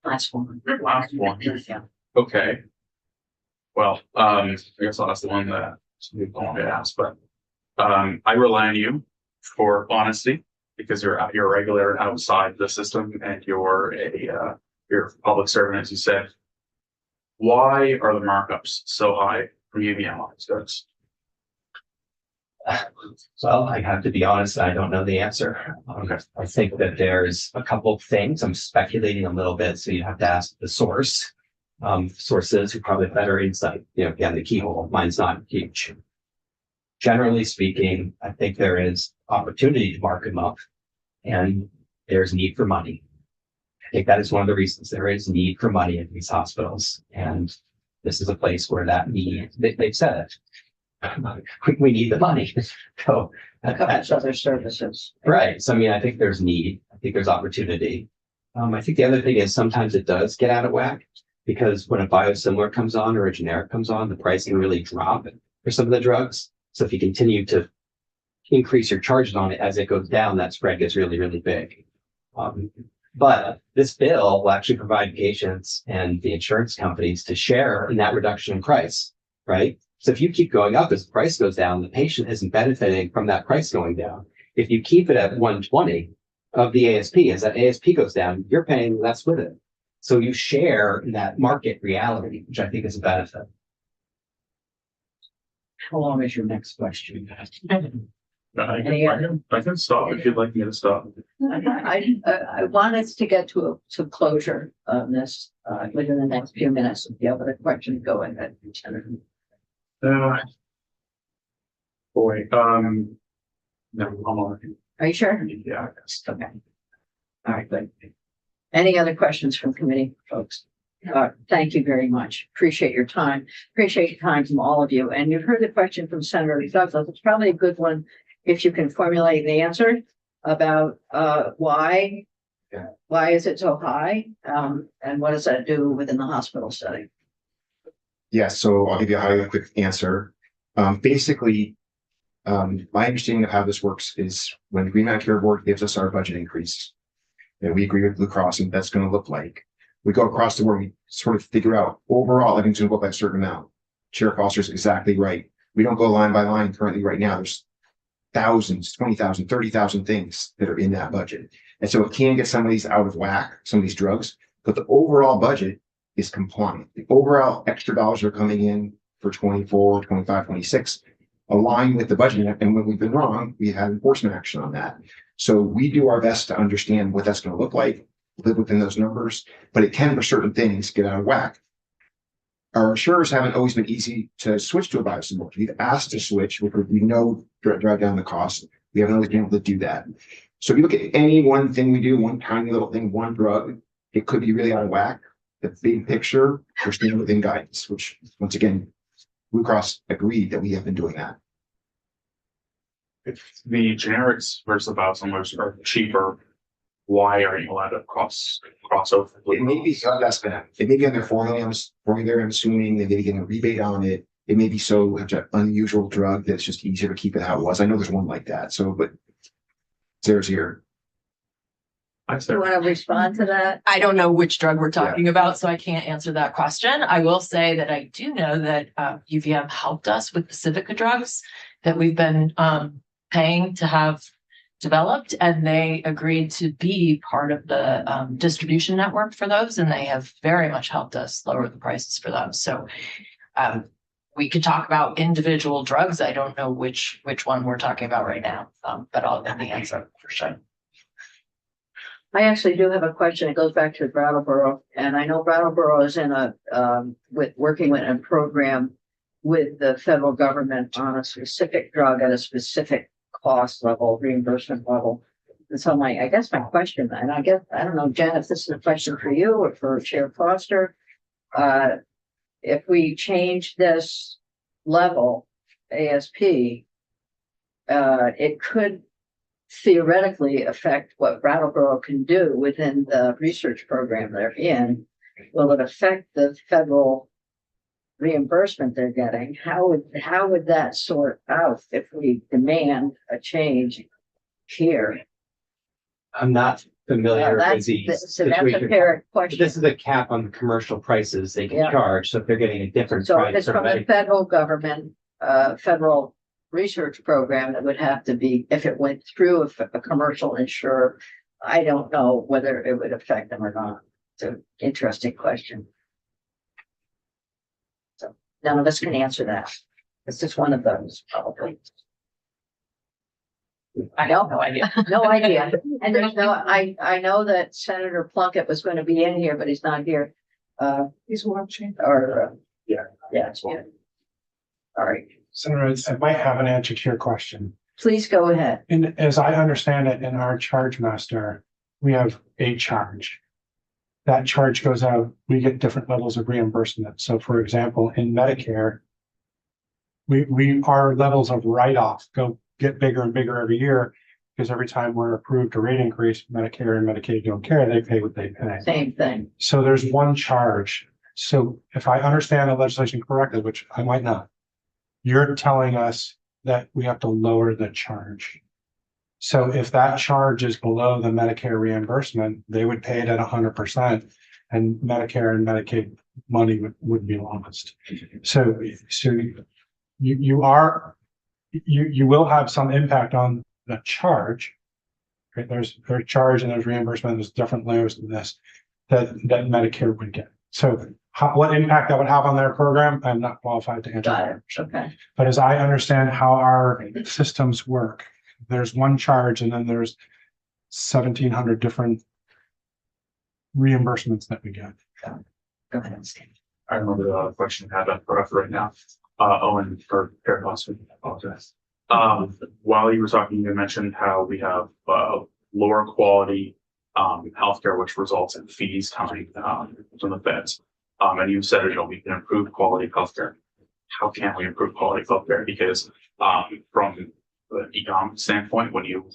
Last one. Last one. Yeah. Okay. Well, I guess I'll ask the one that some people want me to ask, but I rely on you for honesty because you're a regulator outside the system and you're a public servant, as you said. Why are the markups so high from UVM on these goods? Well, I have to be honest, I don't know the answer. I think that there's a couple of things. I'm speculating a little bit, so you have to ask the source. Sources who probably have better insight. You know, again, the keyhole, mine's not huge. Generally speaking, I think there is opportunity to mark them up, and there's need for money. I think that is one of the reasons there is need for money in these hospitals, and this is a place where that need, they've said it. We need the money. So Covers other services. right. So I mean, I think there's need. I think there's opportunity. I think the other thing is sometimes it does get out of whack because when a biosimilar comes on or a generic comes on, the price can really drop for some of the drugs. So if you continue to increase your charges on it as it goes down, that spread gets really, really big. But this bill will actually provide patients and the insurance companies to share in that reduction in price, right? So if you keep going up as the price goes down, the patient isn't benefiting from that price going down. If you keep it at 120 of the ASP, as that ASP goes down, you're paying less with it. So you share in that market reality, which I think is a benefit. How long is your next question? I can stop if you'd like me to stop. I want us to get to some closure on this, within the next few minutes. If you have other questions, go ahead. Boy, no, I'm all right. Are you sure? Yeah, I guess. Okay. All right, good. Any other questions from committee folks? Thank you very much. Appreciate your time. Appreciate your time from all of you. And you've heard the question from Senator Douglas. It's probably a good one if you can formulate the answer about why is it so high? And what does that do within the hospital setting? Yeah, so I'll give you a highly quick answer. Basically, my understanding of how this works is when the Green Mountain Care Board gives us our budget increase, and we agree with Blue Cross and that's going to look like, we go across the board, we sort of figure out overall everything's going to look like a certain amount. Chair Foster's exactly right. We don't go line by line currently right now. There's thousands, 20,000, 30,000 things that are in that budget. And so it can get some of these out of whack, some of these drugs, but the overall budget is compliant. The overall extra dollars are coming in for 24, 25, 26, aligned with the budget. And when we've been wrong, we have enforcement action on that. So we do our best to understand what that's going to look like, live within those numbers, but it can for certain things get out of whack. Our insurers haven't always been easy to switch to a biosimilar. We've asked to switch, which we know drive down the cost. We haven't always been able to do that. So if you look at any one thing we do, one tiny little thing, one drug, it could be really out of whack. The big picture, we're staying within guidance, which once again, Blue Cross agreed that we have been doing that. If the generics versus the biosimilars are cheaper, why are you allowed to cross over? It may be that's bad. It may be on their formula. I'm assuming they may be getting a rebate on it. It may be so such an unusual drug that's just easier to keep it how it was. I know there's one like that. So, but Sarah's here. I You said, want to respond to that? I don't know which drug we're talking about, so I can't answer that question. I will say that I do know that UVM helped us with the Civica drugs that we've been paying to have developed, and they agreed to be part of the distribution network for those, and they have very much helped us lower the prices for them. So we could talk about individual drugs. I don't know which one we're talking about right now, but I'll get the answer for sure. I actually do have a question. It goes back to Brattleboro, and I know Brattleboro is in working with a program with the federal government on a specific drug at a specific cost level, reimbursement level. And so I guess my question, and I don't know, Jen, if this is a question for you or for Chair Foster, if we change this level ASP, it could theoretically affect what Brattleboro can do within the research program they're in. Will it affect the federal reimbursement they're getting? How would that sort out if we demand a change here? I'm not familiar with these. So that's a fair question. This is a cap on the commercial prices they can charge. So if they're getting a different So price. if it's from the federal government, federal research program that would have to be, if it went through a commercial insurer, I don't know whether it would affect them or not. It's an interesting question. So none of us can answer that. It's just one of those, probably. I have no idea. No idea. And there's no, I know that Senator Plunkett was going to be in here, but he's not here. He's watching. Yeah. Yeah. All right, Senator, I might have an answer to your question. please go ahead. And as I understand it, in our charge master, we have a charge. That charge goes out, we get different levels of reimbursement. So for example, in Medicare, our levels of write-off get bigger and bigger every year, because every time we're approved a rate increase, Medicare and Medicaid don't care, they pay what they pay. Same thing. So there's one charge. So if I understand the legislation correctly, which I might not, you're telling us that we have to lower the charge. So if that charge is below the Medicare reimbursement, they would pay it at 100%, and Medicare and Medicaid money would be lost. So you will have some impact on the charge. Right? There's charge and there's reimbursement. There's different layers of this that Medicare would get. So what impact that would have on their program, I'm not qualified to answer. Got that. it. Okay. But as I understand how our systems work, there's one charge and then there's 1,700 different reimbursements that we get. Go ahead, Steve. I remember the question you had up for us right now. Owen for Fair Hospital, I apologize. While you were talking, you mentioned how we have lower quality healthcare, which results in fees coming from the feds. And you said, we can improve quality of healthcare. How can we improve quality of healthcare? Because from the economic standpoint, when you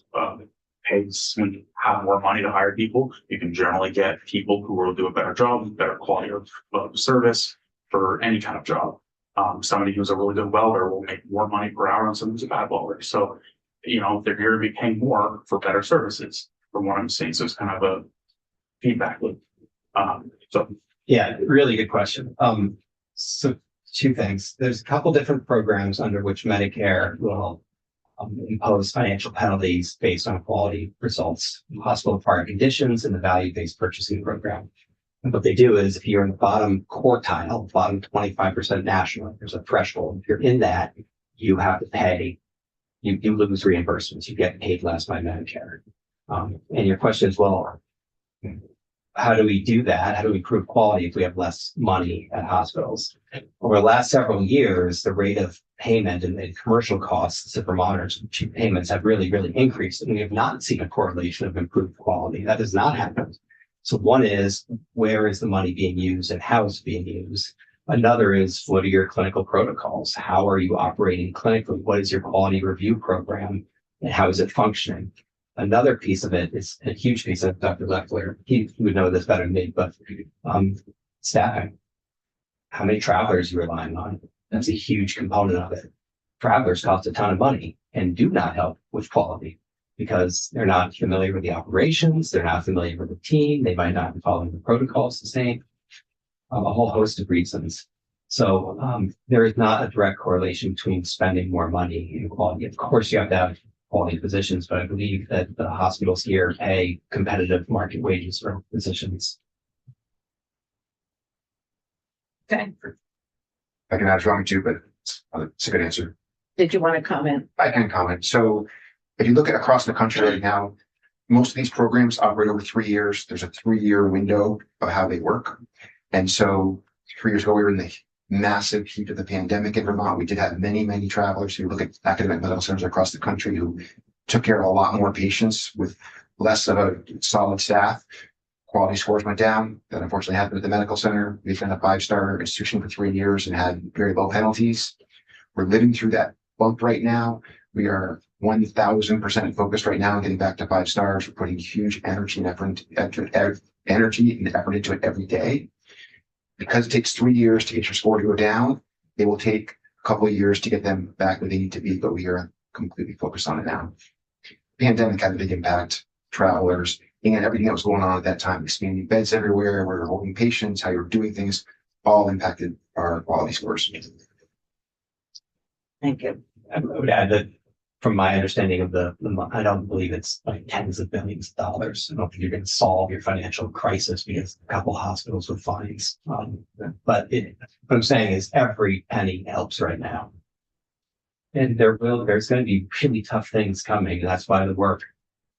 when you have more money to hire people, you can generally get people who will do a better job, better quality of service for any kind of job. Somebody who's a really good welder will make more money per hour than someone who's a bad welder. So, they're here to be paying more for better services from what I'm seeing. So it's kind of a feedback loop. Yeah, really good question. So two things. There's a couple different programs under which Medicare will impose financial penalties based on quality results, hospital acquired conditions, and the value-based purchasing program. And what they do is if you're in the bottom quartile, bottom 25% national, there's a threshold. If you're in that, you have to pay, you lose reimbursements, you get paid less by Medicare. And your question is, well, how do we do that? How do we improve quality if we have less money at hospitals? Over the last several years, the rate of payment and commercial costs of Vermonters payments have really, really increased. And we have not seen a correlation of improved quality. That has not happened. So one is, where is the money being used and how is it being used? Another is, what are your clinical protocols? How are you operating clinically? What is your quality review program and how is it functioning? Another piece of it is a huge piece of Dr. Leffler. He would know this better than me, but staffing. How many travelers you're relying on? That's a huge component of it. Travelers cost a ton of money and do not help with quality because they're not familiar with the operations. They're not familiar with the team. They might not be following the protocols the same. A whole host of reasons. So there is not a direct correlation between spending more money and quality. Of course, you have to have quality physicians, but I believe that the hospitals here pay competitive market wages for physicians. Okay. I can add if you want me to, but it's a good answer. Did you want to comment? I can comment. So if you look at across the country right now, most of these programs operate over 3 years. There's a 3-year window of how they work. And so 3 years ago, we were in the massive heat of the pandemic in Vermont. We did have many, many travelers who look at academic medical centers across the country who took care of a lot more patients with less of a solid staff. Quality scores went down. That unfortunately happened at the medical center. We've been a 5-star institution for 3 years and had very low penalties. We're living through that bump right now. We are 1,000% focused right now on getting back to 5 stars. We're putting huge energy and effort into it every day. Because it takes 3 years to get your score to go down, it will take a couple of years to get them back where they need to be, but we are completely focused on it now. The pandemic had a big impact, travelers, and everything that was going on at that time, expanding beds everywhere, where you're holding patients, how you're doing things, all impacted our quality scores. Thank you. I would add that from my understanding of I don't believe it's like tens of billions of dollars. I don't think you're going to solve your financial crisis because a couple hospitals with fines. But what I'm saying is every penny helps right now. And there's going to be really tough things coming. That's why the work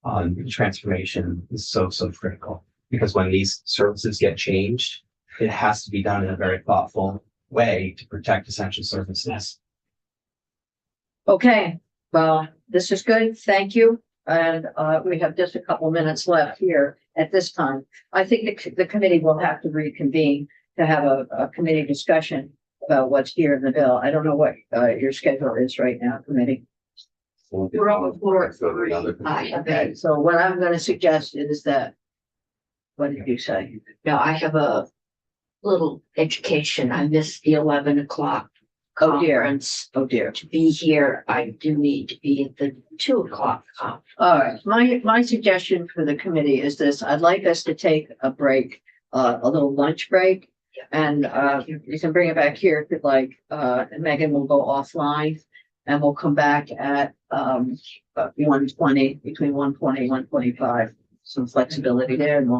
on transformation is so critical. Because when these services get changed, it has to be done in a very thoughtful way to protect essential services. Okay, well, this is good. Thank you. And we have just a couple minutes left here at this time. I think the committee will have to reconvene to have a committee discussion about what's here in the bill. I don't know what your schedule is right now, committee. We're on the floor at 3. I have Okay, so what I'm gonna suggest is that, what did you say? I have a little education. I missed the 11 o'clock Oh dear. conference. Oh dear. To be here, I do need to be at the 2 o'clock conference. All right, my suggestion for the committee is this. I'd like us to take a break, a little lunch break. And you can bring it back here if you'd like. And Megan will go offline and we'll come back at 1:20, between 1:20 and 1:25. Some flexibility there and we'll